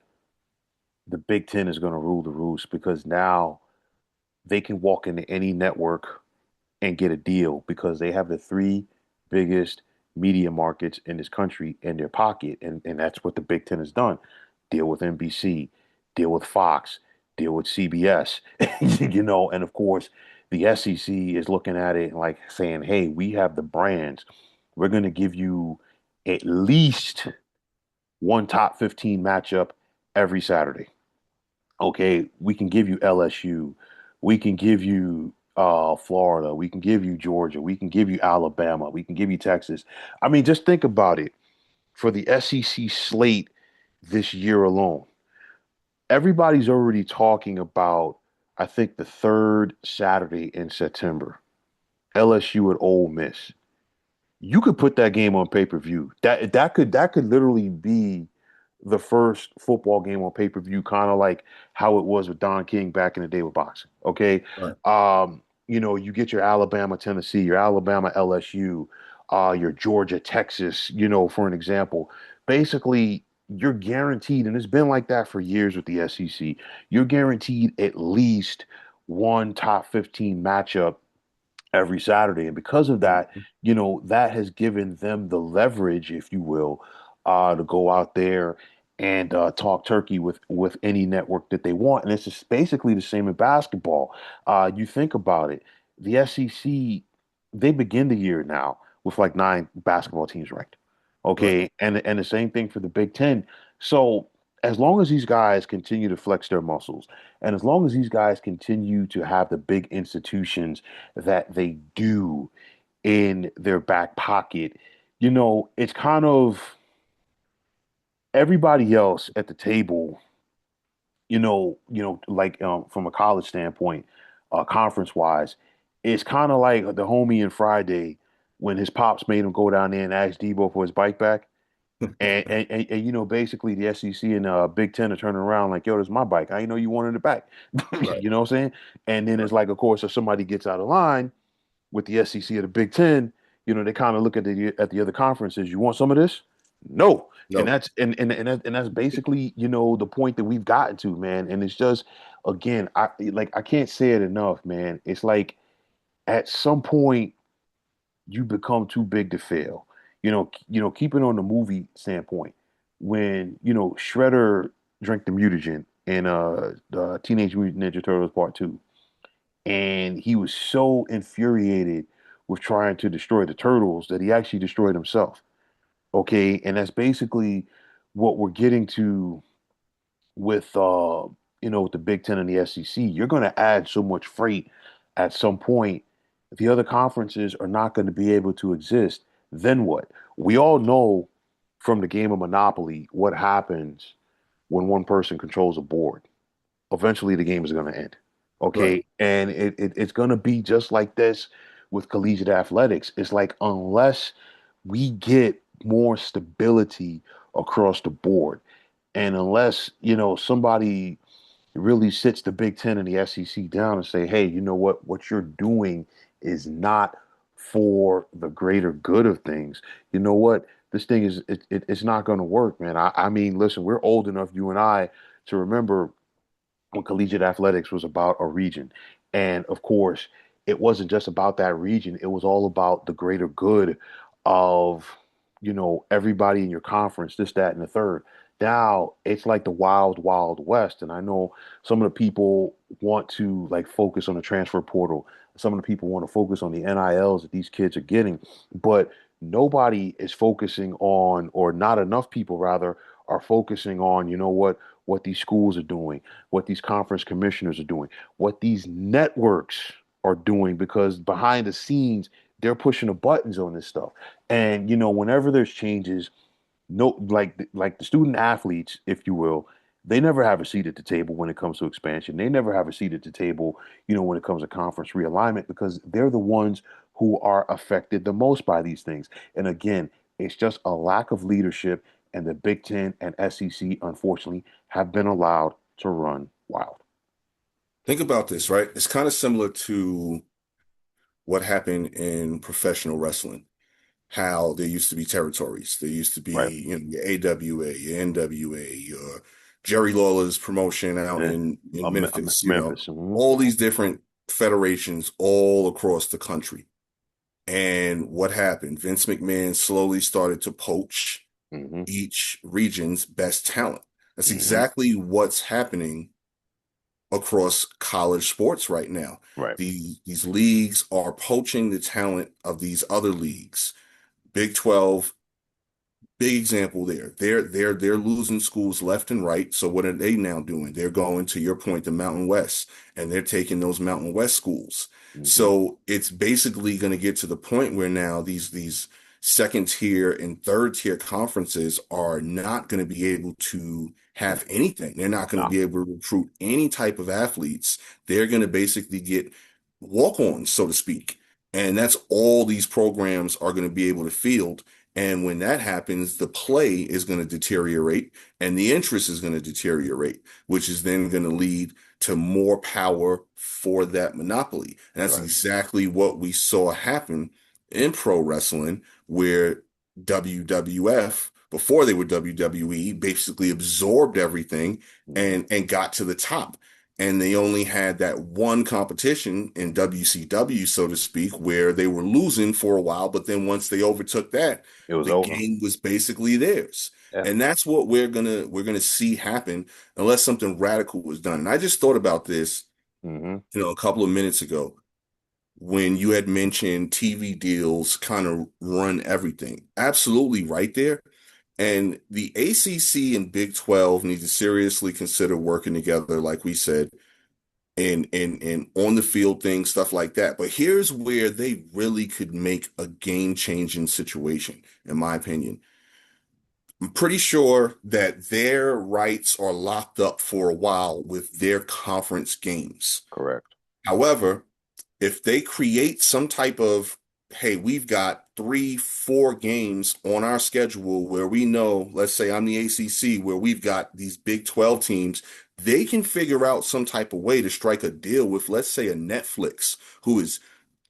A: The Big Ten is going to rule the roost because now they can walk into any network and get a deal because they have the three biggest media markets in this country in their pocket. And that's what the Big Ten has done. Deal with NBC, deal with Fox, deal with CBS, and of course, the SEC is looking at it and like saying, hey, we have the brands. We're going to give you at least one top 15 matchup every Saturday. Okay, we can give you LSU, we can give you Florida, we can give you Georgia, we can give you Alabama, we can give you Texas. I mean, just think about it. For the SEC slate this year alone, everybody's already talking about, I think, the third Saturday in September, LSU at Ole Miss. You could put that game on pay-per-view. That could literally be the first football game on pay-per-view, kind of like how it was with Don King back in the day with boxing. Okay.
B: Right.
A: You get your Alabama, Tennessee, your Alabama, LSU, your Georgia, Texas, for an example. Basically, you're guaranteed, and it's been like that for years with the SEC, you're guaranteed at least one top 15 matchup every Saturday. And because of that,
B: Mhm.
A: that has given them the leverage, if you will, to go out there and talk turkey with any network that they want. And it's just basically the same in basketball. You think about it, the SEC. they begin the year now with like nine basketball teams ranked.
B: Right.
A: Okay, and the same thing for the Big Ten. So as long as these guys continue to flex their muscles, and as long as these guys continue to have the big institutions that they do in their back pocket, it's kind of everybody else at the table, like from a college standpoint, conference wise, it's kind of like the homie in Friday when his pops made him go down there and ask Debo for his bike back. And basically the SEC and Big Ten are turning around like, yo, this is my bike. I didn't know you wanted it back.
B: Right.
A: You know what I'm saying? And then
B: Right.
A: it's like, of course, if somebody gets out of line with the SEC or the Big Ten, they kind of look at the other conferences. You want some of this? No. And
B: No.
A: that's basically, the point that we've gotten to, man. And it's just, again, I can't say it enough, man. It's like at some point you become too big to fail. Keeping on the movie standpoint, when Shredder drank the mutagen in the Teenage Mutant Ninja Turtles Part 2, and he was so infuriated with trying to destroy the turtles that he actually destroyed himself. Okay, and that's basically what we're getting to with with the Big Ten and the SEC. You're going to add so much freight at some point. The other conferences are not going to be able to exist. Then what? We all know from the game of Monopoly what happens when one person controls a board. Eventually, the game is going to end.
B: Right.
A: Okay, and it's going to be just like this with collegiate athletics. It's like unless we get more stability across the board, and unless, somebody really sits the Big Ten and the SEC down and say, hey, you know what you're doing is not for the greater good of things. You know what? This thing it's not going to work, man. I mean, listen, we're old enough, you and I, to remember when collegiate athletics was about a region. And of course, it wasn't just about that region, it was all about the greater good of, everybody in your conference, this, that, and the third. Now it's like the wild, wild west. And I know some of the people want to like focus on the transfer portal. Some of the people want to focus on the NILs that these kids are getting, but nobody is focusing on, or not enough people rather, are focusing on, what these schools are doing, what these conference commissioners are doing, what these networks are doing, because behind the scenes, they're pushing the buttons on this stuff. And whenever there's changes, no, like the student athletes, if you will, they never have a seat at the table when it comes to expansion. They never have a seat at the table, when it comes to conference realignment, because they're the ones who are affected the most by these things. And again, it's just a lack of leadership, and the Big Ten and SEC, unfortunately, have been allowed to run wild.
B: Think about this, right? It's kind of similar to what happened in professional wrestling. How there used to be territories. There used to
A: Right.
B: be, your AWA, your NWA, your Jerry Lawler's promotion out
A: Yeah.
B: in Memphis,
A: Memphis.
B: all these different federations all across the country. And what happened? Vince McMahon slowly started to poach
A: Hmm.
B: each region's best talent. That's
A: Hmm.
B: exactly what's happening across college sports right now.
A: Right.
B: These leagues are poaching the talent of these other leagues. Big 12, big example there. They're losing schools left and right. So what are they now doing? They're going, to your point, the Mountain West, and they're taking those Mountain West schools.
A: Hmm.
B: So it's basically going to get to the point where now these second tier and third tier conferences are not going to be able to have anything. They're not going to
A: No.
B: be able to recruit any type of athletes. They're going to basically get walk-ons, so to speak. And that's all these programs are going to be able to field. And when that happens, the play is going to deteriorate and the interest is going to deteriorate, which is then going to lead to more power for that monopoly. And that's
A: Right.
B: exactly what we saw happen in pro wrestling, where WWF, before they were WWE, basically absorbed everything
A: Hmm.
B: and got to the top. And they only had that one competition in WCW, so to speak, where they were losing for a while. But then once they overtook that,
A: It was
B: the
A: over.
B: game was basically theirs.
A: Yeah.
B: And that's what we're gonna see happen unless something radical was done. And I just thought about this,
A: Hmm.
B: a couple of minutes ago. when you had mentioned TV deals kind of run everything. Absolutely right there. And the ACC and Big 12 need to seriously consider working together, like we said, and on the field things, stuff like that. But here's where they really could make a game-changing situation, in my opinion. I'm pretty sure that their rights are locked up for a while with their conference games.
A: Correct.
B: However, if they create some type of, hey, we've got 3, 4 games on our schedule where we know, let's say I'm the ACC, where we've got these Big 12 teams, they can figure out some type of way to strike a deal with, let's say, a Netflix who is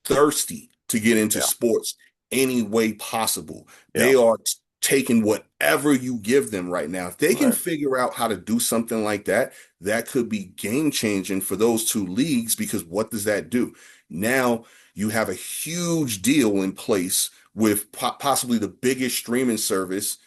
B: thirsty to get into
A: Yeah.
B: sports any way possible.
A: Yeah.
B: They are taking whatever you give them right now. If they can
A: Right.
B: figure out how to do something like that, that could be game changing for those two leagues because what does that do? Now you have a huge deal in place with possibly the biggest streaming service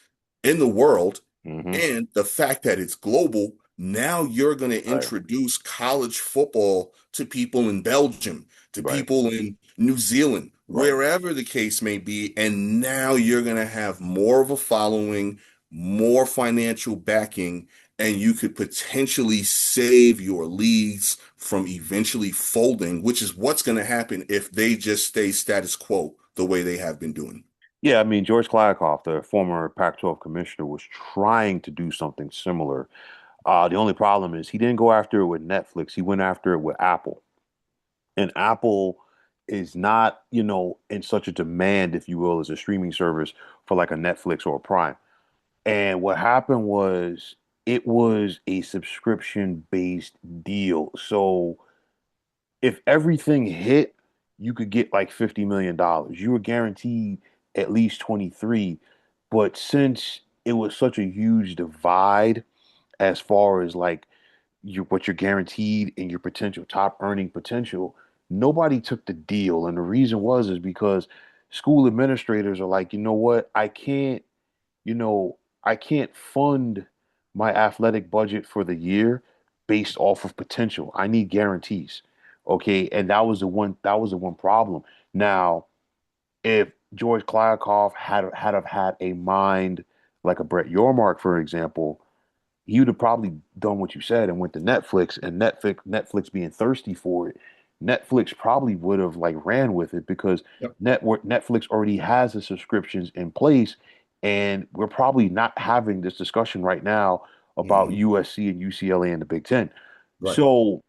B: in the world
A: Hmm.
B: and the fact that it's global. Now you're going to
A: Right.
B: introduce college football to people in Belgium, to
A: Right.
B: people in New Zealand,
A: Right.
B: wherever the case may be. And now you're going to have more of a following, more financial backing, and you could potentially save your leagues from eventually folding, which is what's going to happen if they just stay status quo the way they have been doing.
A: Yeah, I mean, George Kliavkoff, the former Pac-12 commissioner, was trying to do something similar. The only problem is he didn't go after it with Netflix. He went after it with Apple. And Apple is not, in such a demand, if you will, as a streaming service for like a Netflix or a Prime. And what happened was it was a subscription-based deal. So if everything hit, you could get like $50 million. You were guaranteed at least 23. But since it was such a huge divide as far as like what you're guaranteed and your potential top earning potential, nobody took the deal. And the reason was is because school administrators are like, you know what, you know, I can't fund my athletic budget for the year based off of potential. I need guarantees. Okay. And that was the one problem. Now, if George Kliavkoff had a mind like a Brett Yormark, for example, he would have probably done what you said and went to Netflix, and Netflix being thirsty for it, Netflix probably would have like ran with it because
B: Yep.
A: Netflix already has the subscriptions in place, and we're probably not having this discussion right now about
B: Mhm.
A: USC and UCLA and the Big Ten.
B: Right.
A: So,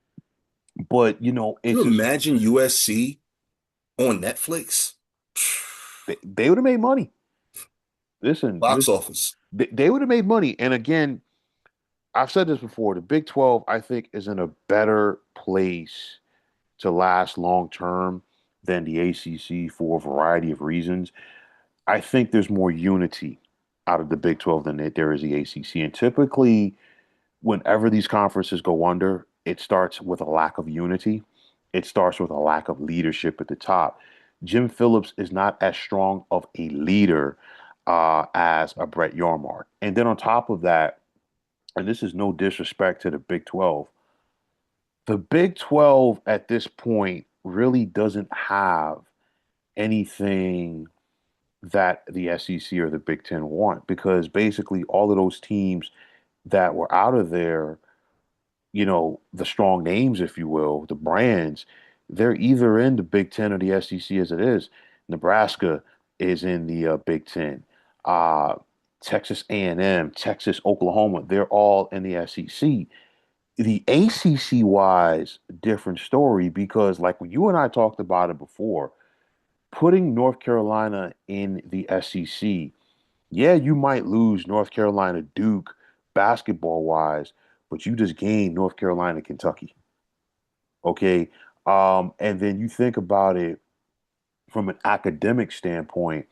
A: but
B: Can
A: it's
B: you
A: just
B: imagine USC on Netflix?
A: they would have made money. Listen,
B: Box
A: listen,
B: office.
A: they would have made money. And again, I've said this before, the Big 12, I think, is in a better place to last long term than the ACC for a variety of reasons. I think there's more unity out of the Big 12 than there is the ACC. And typically, whenever these conferences go under, it starts with a lack of unity. It starts with a lack of leadership at the top. Jim Phillips is not as strong of a leader as a Brett Yarmark. And then on top of that, and this is no disrespect to the Big 12, the Big 12 at this point really doesn't have anything that the SEC or the Big Ten want because basically all of those teams that were out of there, the strong names, if you will, the brands, they're either in the Big Ten or the SEC as it is. Nebraska is in the Big Ten. Uh, Texas A&M, Texas, Oklahoma, they're all in the SEC. The ACC wise, different story because, like when you and I talked about it before, putting North Carolina in the SEC, yeah, you might lose North Carolina Duke basketball wise, but you just gained North Carolina Kentucky. Okay. And then you think about it from an academic standpoint,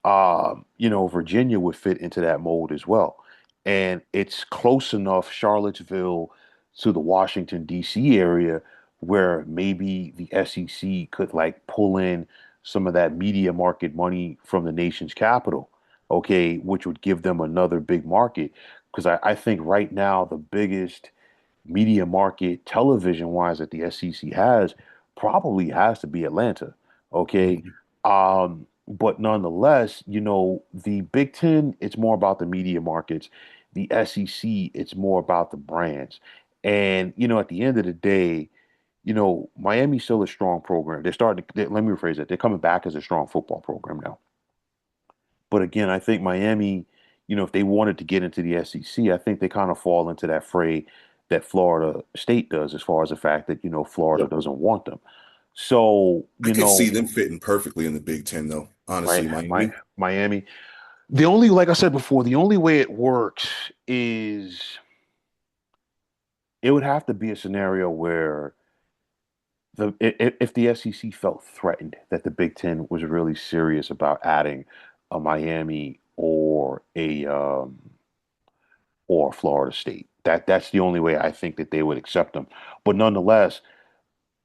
A: Virginia would fit into that mold as well. And it's close enough, Charlottesville, to the Washington, D.C. area where maybe the SEC could like pull in some of that media market money from the nation's capital, okay, which would give them another big market. Because I think right now the biggest media market television wise that the SEC has probably has to be Atlanta. Okay.
B: Mhm.
A: But nonetheless, the Big Ten, it's more about the media markets. The SEC, it's more about the brands. And, at the end of the day, Miami's still a strong program. Let me rephrase that. They're coming back as a strong football program now. But again, I think Miami, if they wanted to get into the SEC, I think they kind of fall into that fray that Florida State does, as far as the fact that, Florida
B: Yep.
A: doesn't want them. So,
B: I could see them fitting perfectly in the Big Ten, though.
A: my
B: Honestly,
A: my
B: Miami.
A: Miami, like I said before, the only way it works is it would have to be a scenario where if the SEC felt threatened that the Big Ten was really serious about adding a Miami or Florida State. That's the only way I think that they would accept them. But nonetheless,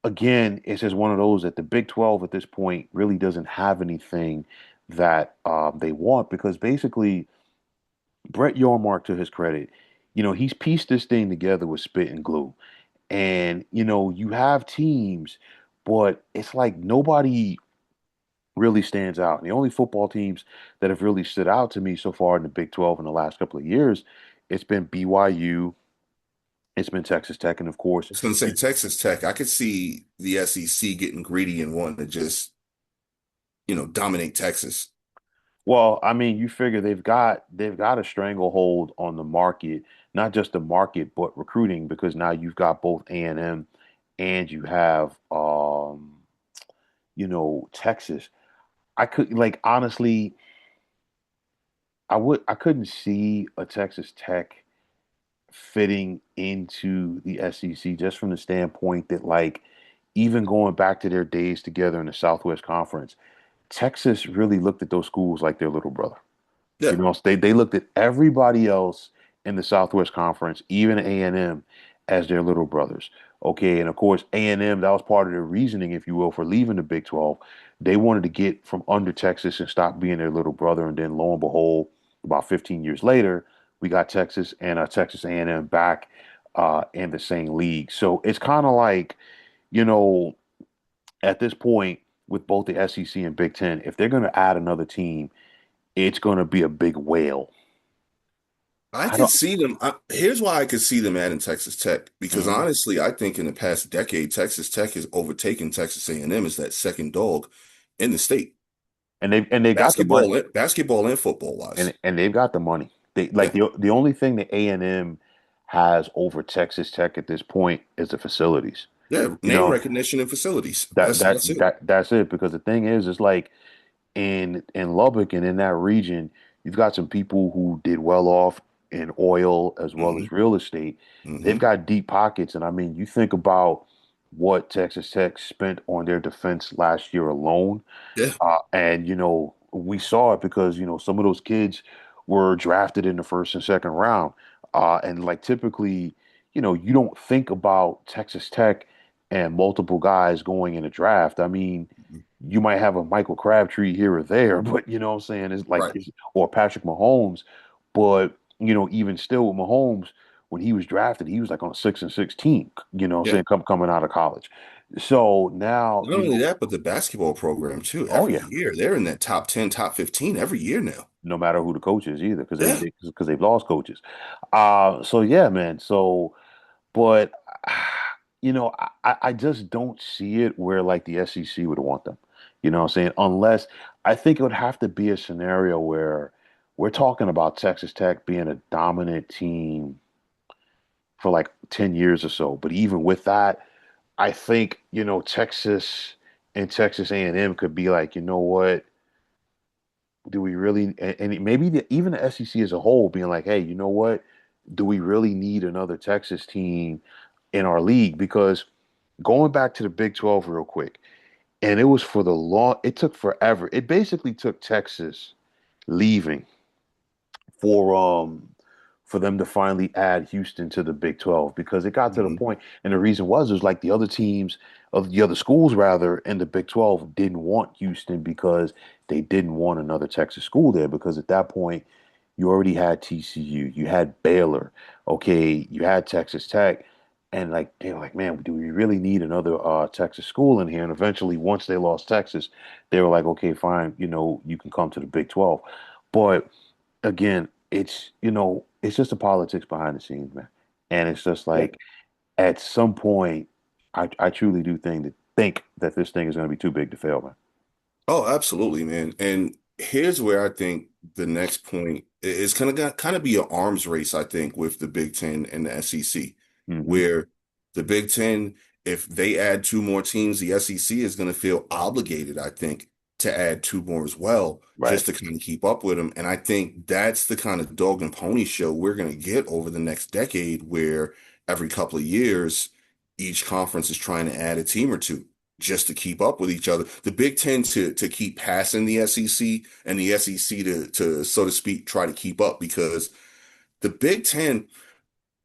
A: again, it's just one of those that the Big 12 at this point really doesn't have anything that they want, because basically Brett Yormark, to his credit, he's pieced this thing together with spit and glue. And you have teams, but it's like nobody really stands out. And the only football teams that have really stood out to me so far in the Big 12 in the last couple of years, it's been BYU, it's been Texas Tech, and of course,
B: I was going to say Texas Tech. I could see the SEC getting greedy and wanting to just, dominate Texas.
A: well, I mean, you figure they've got a stranglehold on the market, not just the market, but recruiting, because now you've got both A&M and you have Texas. I could like honestly, I couldn't see a Texas Tech fitting into the SEC, just from the standpoint that, like, even going back to their days together in the Southwest Conference, Texas really looked at those schools like their little brother.
B: Yeah.
A: They looked at everybody else in the Southwest Conference, even A&M, as their little brothers. Okay, and of course A&M, that was part of their reasoning, if you will, for leaving the Big 12. They wanted to get from under Texas and stop being their little brother, and then lo and behold, about 15 years later, we got Texas and Texas A&M back in the same league. So it's kind of like, you know, at this point with both the SEC and Big Ten, if they're going to add another team, it's going to be a big whale.
B: I
A: I
B: could
A: don't.
B: see them. Here's why I could see them adding Texas Tech. Because
A: Mhm.
B: honestly, I think in the past decade, Texas Tech has overtaken Texas A&M as that second dog in the state,
A: And they got the money,
B: basketball and football wise.
A: and they've got the money. They like
B: Yeah.
A: the only thing that A&M has over Texas Tech at this point is the facilities.
B: Yeah.
A: You
B: Name
A: know
B: recognition and facilities.
A: that
B: That's
A: that
B: it.
A: that that's it. Because the thing is like in Lubbock and in that region, you've got some people who did well off in oil as well
B: Hmm.
A: as real estate. They've
B: Hmm.
A: got deep pockets, and I mean, you think about what Texas Tech spent on their defense last year alone.
B: Yeah.
A: And we saw it because some of those kids were drafted in the first and second round. And like typically, you don't think about Texas Tech and multiple guys going in a draft. I mean,
B: Mhm.
A: you might have a Michael Crabtree here or there, but you know what I'm saying? It's like
B: Right.
A: or Patrick Mahomes. But even still with Mahomes, when he was drafted, he was like on a 6-6 team, what I'm
B: Yeah.
A: saying, coming out of college. So now,
B: Not only that, but the basketball program too.
A: oh
B: Every
A: yeah,
B: year they're in that top 10, top 15 every year now.
A: no matter who the coach is either, because
B: Yeah.
A: they've lost coaches. So yeah, man. So, but I just don't see it where like the SEC would want them. You know what I'm saying? Unless I think it would have to be a scenario where we're talking about Texas Tech being a dominant team for like 10 years or so. But even with that, I think, Texas and Texas A&M could be like, you know what? Do we really, and maybe even the SEC as a whole being like, hey, you know what? Do we really need another Texas team in our league? Because going back to the Big 12 real quick, and it took forever. It basically took Texas leaving for for them to finally add Houston to the Big 12, because it got to the
B: Hmm.
A: point, and the reason was like the other teams of the other schools rather in the Big 12 didn't want Houston because they didn't want another Texas school there, because at that point you already had TCU, you had Baylor, okay, you had Texas Tech. And like they were like, man, do we really need another Texas school in here? And eventually, once they lost Texas, they were like, okay, fine, you can come to the Big 12. But again, it's just the politics behind the scenes, man. And it's just
B: Yeah.
A: like at some point, I truly do think that this thing is going to be too big to fail, man.
B: Oh, absolutely, man. And here's where I think the next point is kind of be an arms race, I think, with the Big Ten and the SEC,
A: Hmm.
B: where the Big Ten, if they add two more teams, the SEC is going to feel obligated, I think, to add two more as well,
A: Right.
B: just to kind of keep up with them. And I think that's the kind of dog and pony show we're going to get over the next decade, where every couple of years, each conference is trying to add a team or two just to keep up with each other. The Big Ten to keep passing the SEC and the SEC to so to speak try to keep up because the Big Ten,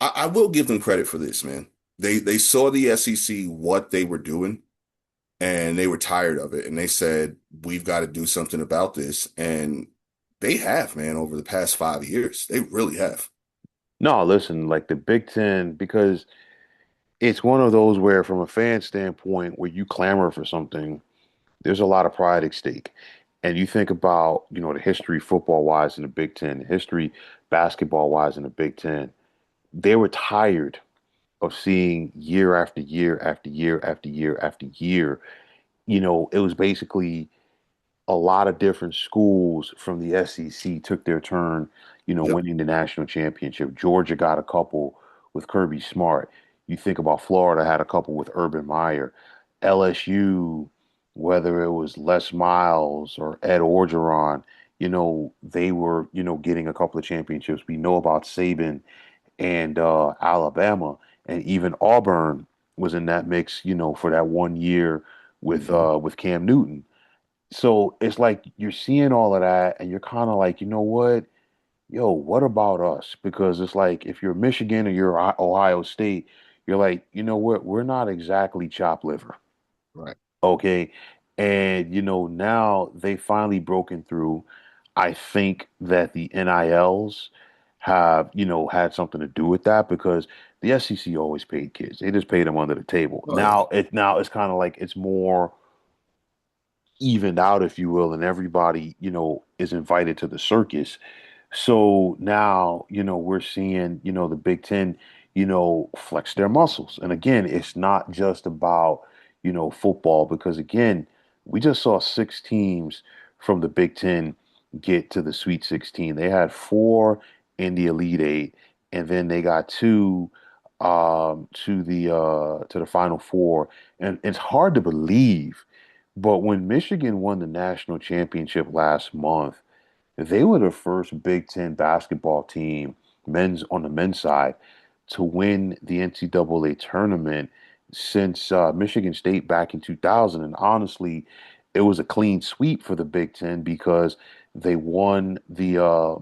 B: I will give them credit for this, man. They saw the SEC what they were doing and they were tired of it and they said we've got to do something about this and they have, man, over the past 5 years. They really have.
A: No, listen, like the Big Ten, because it's one of those where, from a fan standpoint, where you clamor for something, there's a lot of pride at stake. And you think about, the history football wise in the Big Ten, history basketball wise in the Big Ten. They were tired of seeing year after year after year after year after year. It was basically a lot of different schools from the SEC took their turn,
B: Yep.
A: winning the national championship. Georgia got a couple with Kirby Smart. You think about Florida had a couple with Urban Meyer. LSU, whether it was Les Miles or Ed Orgeron, they were, getting a couple of championships. We know about Saban and Alabama, and even Auburn was in that mix, for that one year
B: Hmm.
A: with Cam Newton. So it's like you're seeing all of that, and you're kind of like, you know what? Yo, what about us? Because it's like if you're Michigan or you're Ohio State, you're like, you know what? We're not exactly chopped liver.
B: Right.
A: Okay. And, now they finally broken through. I think that the NILs have, had something to do with that because the SEC always paid kids. They just paid them under the table.
B: Oh yeah.
A: Now it's kind of like it's more evened out, if you will, and everybody, is invited to the circus. So now, we're seeing, the Big Ten, flex their muscles. And again, it's not just about, football, because again, we just saw six teams from the Big Ten get to the Sweet 16. They had four in the Elite Eight, and then they got two to the Final Four. And it's hard to believe, but when Michigan won the national championship last month, they were the first Big Ten basketball team, men's on the men's side, to win the NCAA tournament since Michigan State back in 2000. And honestly, it was a clean sweep for the Big Ten because they won the uh,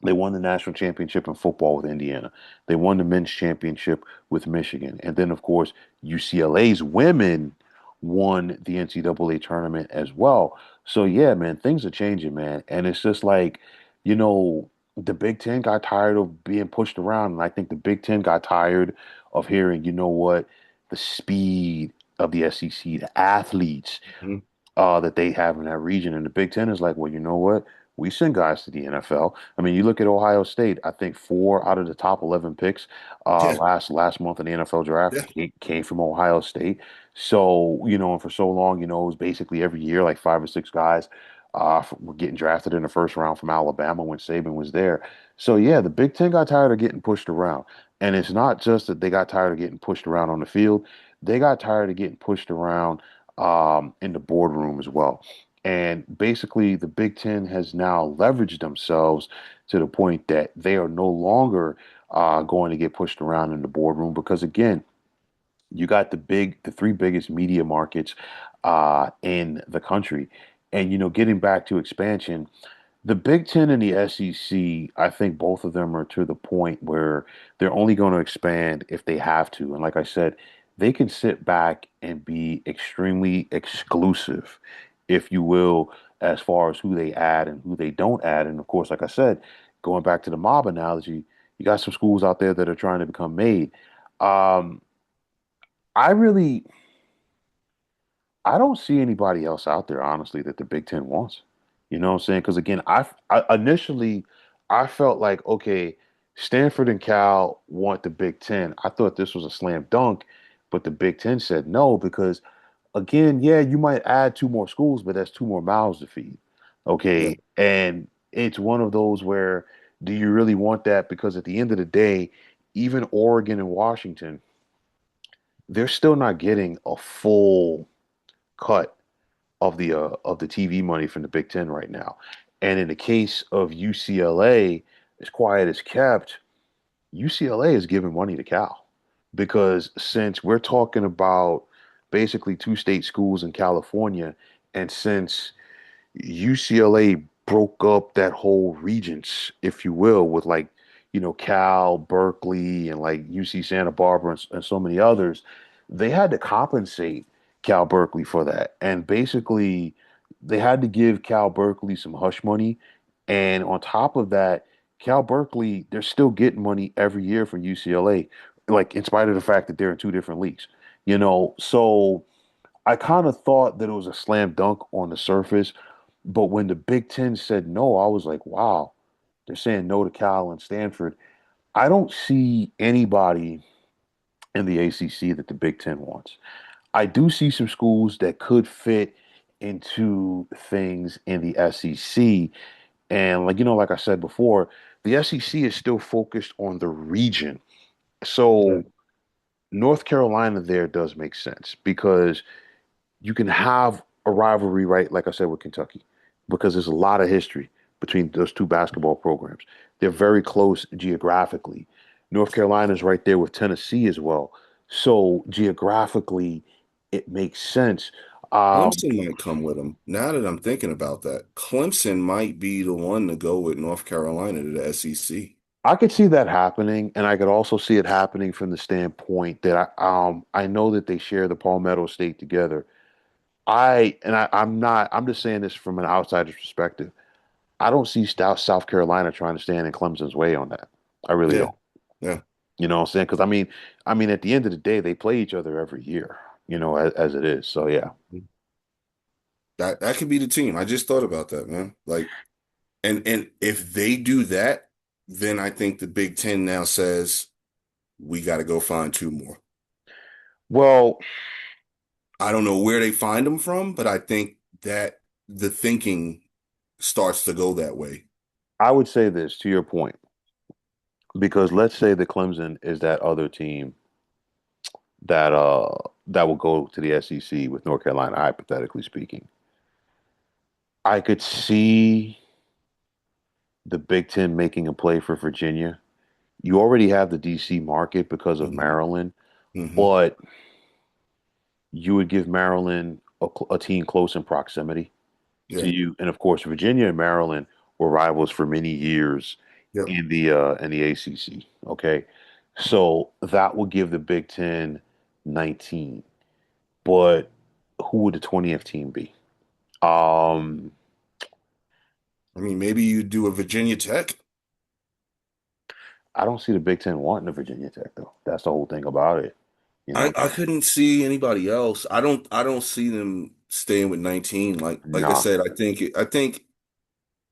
A: they won the national championship in football with Indiana. They won the men's championship with Michigan. And then, of course, UCLA's women won the NCAA tournament as well. So, yeah, man, things are changing, man. And it's just like, you know, the Big Ten got tired of being pushed around. And I think the Big Ten got tired of hearing, the speed of the SEC, the athletes
B: Mhm.
A: that they have in that region. And the Big Ten is like, well, you know what? We send guys to the NFL. I mean, you look at Ohio State. I think four out of the top 11 picks
B: Yeah.
A: last month in the NFL draft
B: Yeah.
A: came from Ohio State. So, and for so long, it was basically every year like five or six guys were getting drafted in the first round from Alabama when Saban was there. So, yeah, the Big Ten got tired of getting pushed around. And it's not just that they got tired of getting pushed around on the field, they got tired of getting pushed around in the boardroom as well. And basically, the Big Ten has now leveraged themselves to the point that they are no longer going to get pushed around in the boardroom because, again, you got the three biggest media markets in the country. And, getting back to expansion, the Big Ten and the SEC, I think both of them are to the point where they're only going to expand if they have to. And like I said, they can sit back and be extremely exclusive, if you will, as far as who they add and who they don't add. And of course, like I said, going back to the mob analogy, you got some schools out there that are trying to become made. Um, I really I don't see anybody else out there, honestly, that the Big Ten wants. You know what I'm saying? Because again, I initially I felt like, okay, Stanford and Cal want the Big Ten. I thought this was a slam dunk, but the Big Ten said no because again, yeah, you might add two more schools, but that's two more mouths to feed.
B: Yeah.
A: Okay. And it's one of those where do you really want that? Because at the end of the day, even Oregon and Washington, they're still not getting a full cut of the TV money from the Big Ten right now. And in the case of UCLA, as quiet as kept, UCLA is giving money to Cal because since we're talking about basically two state schools in California, and since UCLA broke up that whole regents, if you will, with like, Cal, Berkeley, and like UC Santa Barbara and so many others. They had to compensate Cal Berkeley for that. And basically, they had to give Cal Berkeley some hush money. And on top of that, Cal Berkeley, they're still getting money every year from UCLA, like in spite of the fact that they're in two different leagues, So I kind of thought that it was a slam dunk on the surface, but when the Big Ten said no, I was like, wow, they're saying no to Cal and Stanford. I don't see anybody in the ACC that the Big Ten wants. I do see some schools that could fit into things in the SEC. And like I said before, the SEC is still focused on the region.
B: Yeah.
A: So North Carolina there does make sense because you can have a rivalry, right? Like I said, with Kentucky, because there's a lot of history between those two basketball programs. They're very close geographically. North Carolina's right there with Tennessee as well. So geographically, it makes sense. Um,
B: Clemson might come with them. Now that I'm thinking about that, Clemson might be the one to go with North Carolina to the SEC.
A: I could see that happening, and I could also see it happening from the standpoint that I know that they share the Palmetto State together. I'm not I'm just saying this from an outsider's perspective. I don't see South Carolina trying to stand in Clemson's way on that. I really
B: Yeah.
A: don't.
B: Yeah.
A: You know what I'm saying? Because I mean, at the end of the day, they play each other every year. As it is. So yeah,
B: That could be the team. I just thought about that, man. Like, and if they do that, then I think the Big Ten now says we got to go find two more.
A: well,
B: I don't know where they find them from, but I think that the thinking starts to go that way.
A: I would say this to your point because let's say that Clemson is that other team that will go to the SEC with North Carolina, hypothetically speaking. I could see the Big Ten making a play for Virginia. You already have the DC market because of
B: Hmm.
A: Maryland,
B: Hmm.
A: but you would give Maryland a team close in proximity to
B: Yeah.
A: you. And of course, Virginia and Maryland were rivals for many years
B: Yep.
A: in the ACC. Okay, so that would give the Big Ten 19. But who would the 20th team be? Um,
B: I mean, maybe you do a Virginia Tech.
A: I don't see the Big Ten wanting the Virginia Tech though. That's the whole thing about it. You know,
B: I couldn't see anybody else. I don't see them staying with 19. Like I
A: nah.
B: said, I think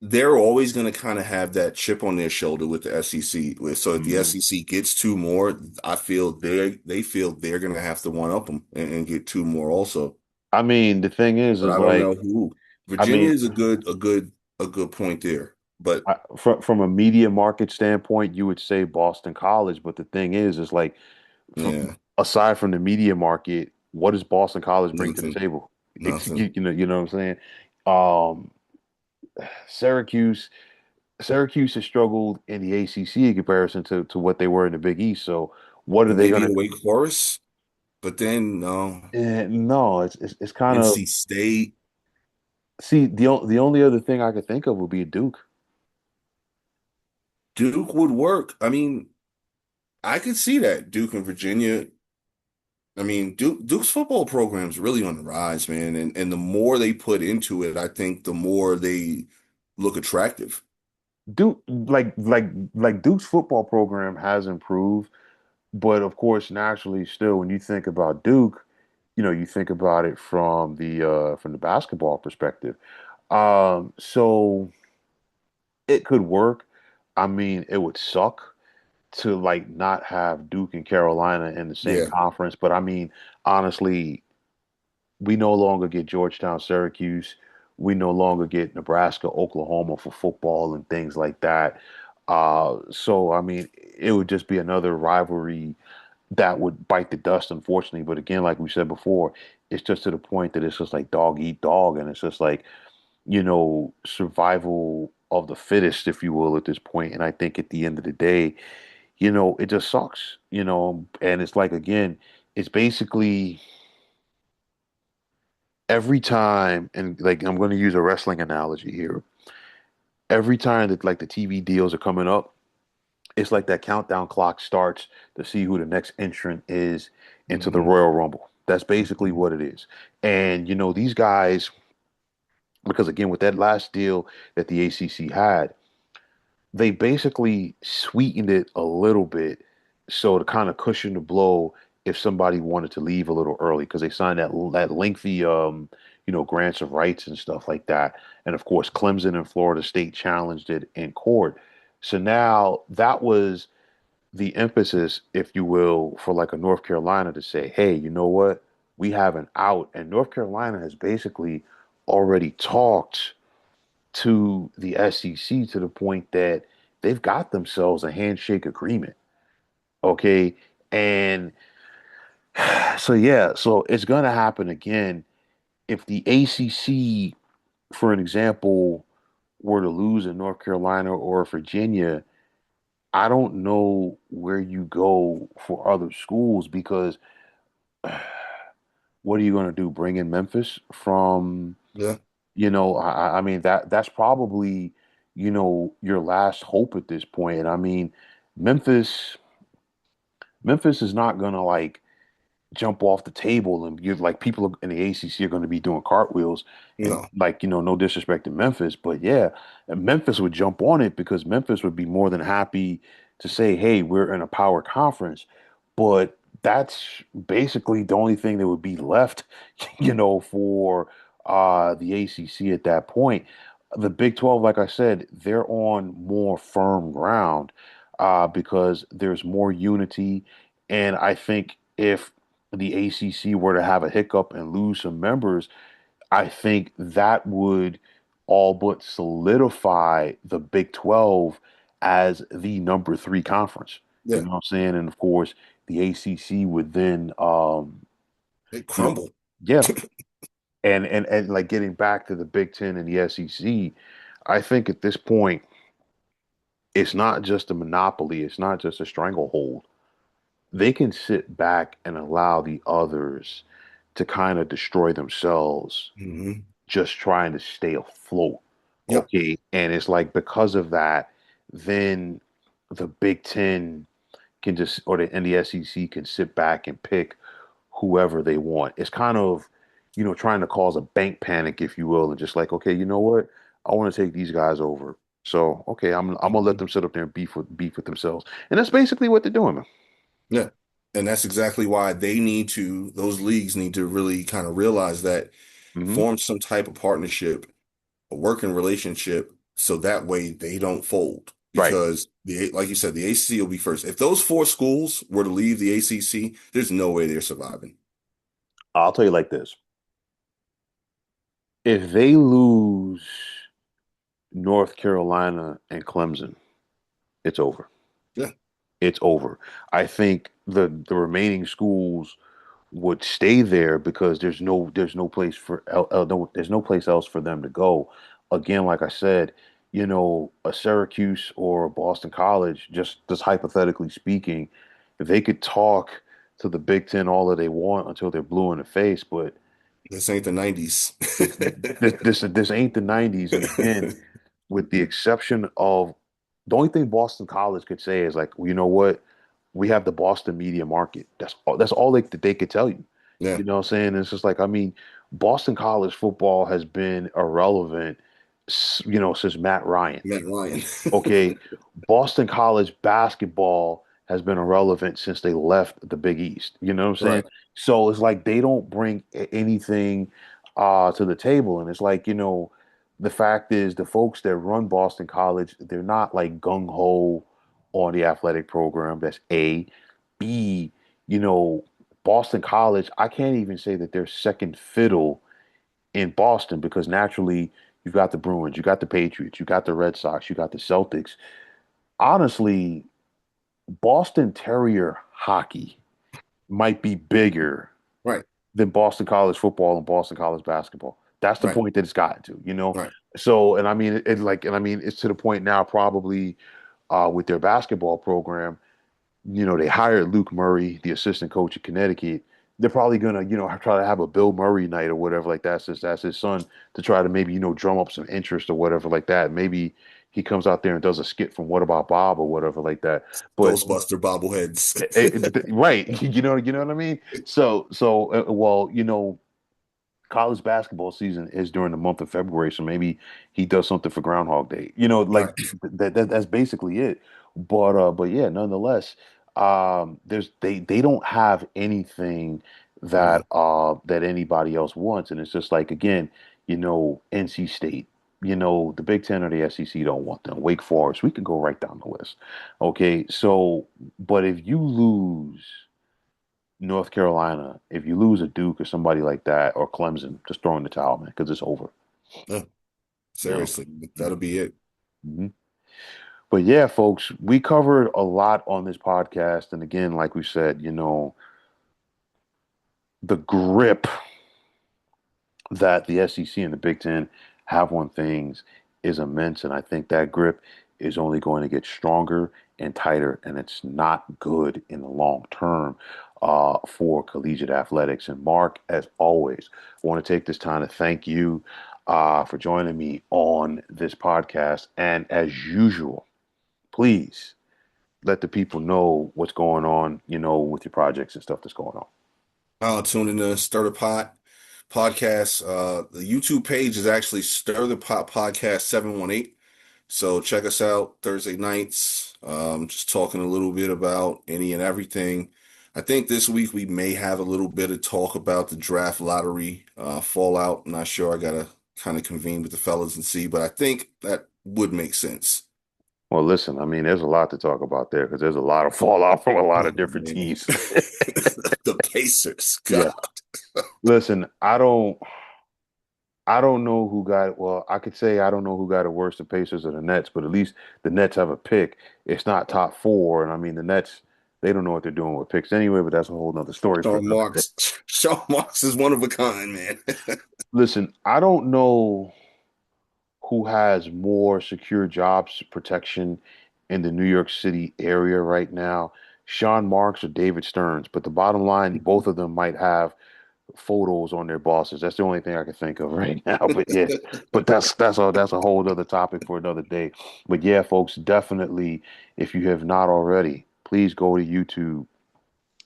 B: they're always going to kind of have that chip on their shoulder with the SEC. So if the
A: Mhm.
B: SEC gets two more, I feel they feel they're going to have to one up them and get two more also.
A: I mean, the thing
B: But
A: is
B: I don't know
A: like,
B: who.
A: I
B: Virginia
A: mean,
B: is a good point there. But
A: from a media market standpoint, you would say Boston College, but the thing is like,
B: yeah,
A: aside from the media market, what does Boston College bring to the
B: nothing,
A: table?
B: nothing.
A: You know what I'm saying? Um, Syracuse, Syracuse has struggled in the ACC in comparison to what they were in the Big East. So, what are they
B: Maybe
A: gonna?
B: a Wake Forest, but then no.
A: No, it's kind of
B: NC State,
A: see the only other thing I could think of would be a Duke.
B: Duke would work. I mean, I could see that Duke and Virginia. I mean, Duke's football program is really on the rise, man. And the more they put into it, I think the more they look attractive.
A: Duke like Duke's football program has improved, But of course, naturally, still, when you think about Duke, you think about it from the basketball perspective. So it could work. I mean, it would suck to like not have Duke and Carolina in the same
B: Yeah.
A: conference, but I mean, honestly, we no longer get Georgetown, Syracuse. We no longer get Nebraska, Oklahoma for football and things like that. So I mean, it would just be another rivalry that would bite the dust, unfortunately. But again, like we said before, it's just to the point that it's just like dog eat dog, and it's just like, survival of the fittest, if you will, at this point. And I think at the end of the day, it just sucks, and it's like, again, it's basically every time, and like I'm going to use a wrestling analogy here. Every time that like the TV deals are coming up, it's like that countdown clock starts to see who the next entrant is into the
B: Hmm.
A: Royal Rumble. That's basically
B: Hmm.
A: what it is. And these guys, because again, with that last deal that the ACC had, they basically sweetened it a little bit so to kind of cushion the blow if somebody wanted to leave a little early because they signed that lengthy grants of rights and stuff like that. And of course, Clemson and Florida State challenged it in court. So now that was the emphasis, if you will, for like a North Carolina to say, hey, you know what? We have an out. And North Carolina has basically already talked to the SEC to the point that they've got themselves a handshake agreement. Okay. And so, yeah, so it's going to happen again. If the ACC, for an example, were to lose in North Carolina or Virginia, I don't know where you go for other schools because what are you going to do? Bring in Memphis from,
B: Yeah.
A: I mean that's probably, your last hope at this point. And I mean, Memphis, Memphis is not gonna like jump off the table and you're like people in the ACC are going to be doing cartwheels and
B: No.
A: like no disrespect to Memphis, but yeah, and Memphis would jump on it because Memphis would be more than happy to say, "Hey, we're in a power conference," but that's basically the only thing that would be left, for the ACC at that point. The Big 12, like I said, they're on more firm ground because there's more unity, and I think if the ACC were to have a hiccup and lose some members, I think that would all but solidify the Big 12 as the number three conference. You
B: Yeah.
A: know what I'm saying? And of course, the ACC would then,
B: It
A: you know,
B: crumbled.
A: yeah. And like getting back to the Big Ten and the SEC, I think at this point, it's not just a monopoly, it's not just a stranglehold. They can sit back and allow the others to kind of destroy themselves
B: Hmm.
A: just trying to stay afloat.
B: Yep.
A: Okay. And it's like because of that, then the Big Ten can just, and the SEC can sit back and pick whoever they want. It's kind of, trying to cause a bank panic, if you will, and just like, okay, you know what? I want to take these guys over. So, okay, I'm gonna let
B: Hmm.
A: them sit up there and beef with themselves. And that's basically what they're doing, man.
B: Yeah. And that's exactly why those leagues need to really kind of realize that,
A: Hmm.
B: form some type of partnership, a working relationship, so that way they don't fold.
A: Right.
B: Because like you said, the ACC will be first. If those four schools were to leave the ACC, there's no way they're surviving.
A: I'll tell you like this. If they lose North Carolina and Clemson, it's over.
B: Yeah.
A: It's over. I think the remaining schools would stay there because there's no place no, there's no place else for them to go. Again, like I said, a Syracuse or a Boston College, just hypothetically speaking, if they could talk to the Big Ten all that they want until they're blue in the face, but
B: This ain't the 90s.
A: this ain't the 90s. And again, with the exception of the only thing Boston College could say is like, well, you know what? We have the Boston media market. That's all they could tell you.
B: Yeah.
A: You know what I'm saying? It's just like, I mean, Boston College football has been irrelevant, since Matt Ryan.
B: Matt Ryan.
A: Okay. Boston College basketball has been irrelevant since they left the Big East. You know what I'm saying?
B: Right.
A: So it's like they don't bring anything to the table. And it's like, the fact is the folks that run Boston College, they're not like gung ho on the athletic program. That's A. B, you know, Boston College, I can't even say that they're second fiddle in Boston because naturally you've got the Bruins, you got the Patriots, you got the Red Sox, you got the Celtics. Honestly, Boston Terrier hockey might be bigger
B: Right.
A: than Boston College football and Boston College basketball. That's the
B: Right.
A: point that it's gotten to.
B: Right.
A: So, and I mean, it's to the point now probably with their basketball program. They hired Luke Murray, the assistant coach at Connecticut. They're probably gonna, try to have a Bill Murray night or whatever like that, since that's his son, to try to maybe, drum up some interest or whatever like that. Maybe he comes out there and does a skit from What About Bob or whatever like that. But
B: Ghostbuster bobbleheads.
A: right, you know what I mean. Well, college basketball season is during the month of February, so maybe he does something for Groundhog Day. Like
B: Right.
A: that's basically it. But yeah, nonetheless, they don't have anything
B: Mhm.
A: that anybody else wants, and it's just like again, NC State. The Big Ten or the SEC don't want them. Wake Forest, we can go right down the list. Okay, so but if you lose North Carolina, if you lose a Duke or somebody like that, or Clemson, just throw in the towel, man, because it's over.
B: Yeah,
A: You know.
B: seriously, that'll be it.
A: Hmm. But yeah, folks, we covered a lot on this podcast, and again, like we said, the grip that the SEC and the Big Ten have on things is immense. And I think that grip is only going to get stronger and tighter. And it's not good in the long term for collegiate athletics. And Mark, as always, I want to take this time to thank you for joining me on this podcast. And as usual, please let the people know what's going on, with your projects and stuff that's going on.
B: Tune in to Stir the Pot podcast. The YouTube page is actually Stir the Pot Podcast 718. So check us out Thursday nights. Just talking a little bit about any and everything. I think this week we may have a little bit of talk about the draft lottery fallout. I'm not sure. I gotta kind of convene with the fellas and see, but I think that would make sense.
A: Well, listen, I mean, there's a lot to talk about there because there's a lot of fallout from a lot
B: Oh
A: of different
B: man,
A: teams.
B: the Pacers. God.
A: Yeah. Listen, I don't know who got well, I could say I don't know who got it worse, the Pacers or the Nets, but at least the Nets have a pick. It's not top four. And I mean the Nets, they don't know what they're doing with picks anyway, but that's a whole nother story for
B: Sean
A: another day.
B: Marks. Sean Marks is one of a kind, man.
A: Listen, I don't know who has more secure jobs protection in the New York City area right now, Sean Marks or David Stearns. But the bottom line, both of them might have photos on their bosses. That's the only thing I can think of right now. But yeah, but that's a whole other topic for another day. But yeah, folks, definitely, if you have not already, please go to YouTube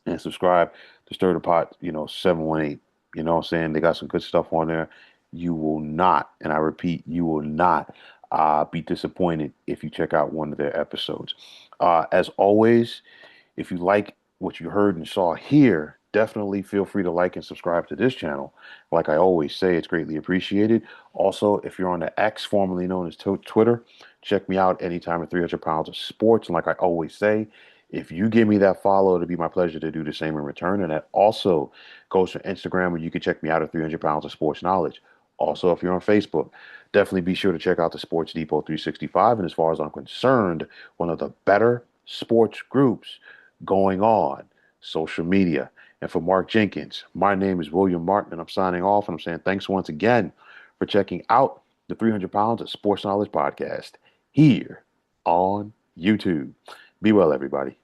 A: and subscribe to Stir the Pot, 718. You know what I'm saying? They got some good stuff on there. You will not, and I repeat, you will not be disappointed if you check out one of their episodes. As always, if you like what you heard and saw here, definitely feel free to like and subscribe to this channel. Like I always say, it's greatly appreciated. Also, if you're on the X, formerly known as Twitter, check me out anytime at 300 pounds of sports. And like I always say, if you give me that follow, it'll be my pleasure to do the same in return. And that also goes for Instagram, where you can check me out at 300 pounds of sports knowledge. Also, if you're on Facebook, definitely be sure to check out the Sports Depot 365. And as far as I'm concerned, one of the better sports groups going on social media. And for Mark Jenkins, my name is William Martin, and I'm signing off. And I'm saying thanks once again for checking out the 300 Pounds of Sports Knowledge podcast here on YouTube. Be well, everybody.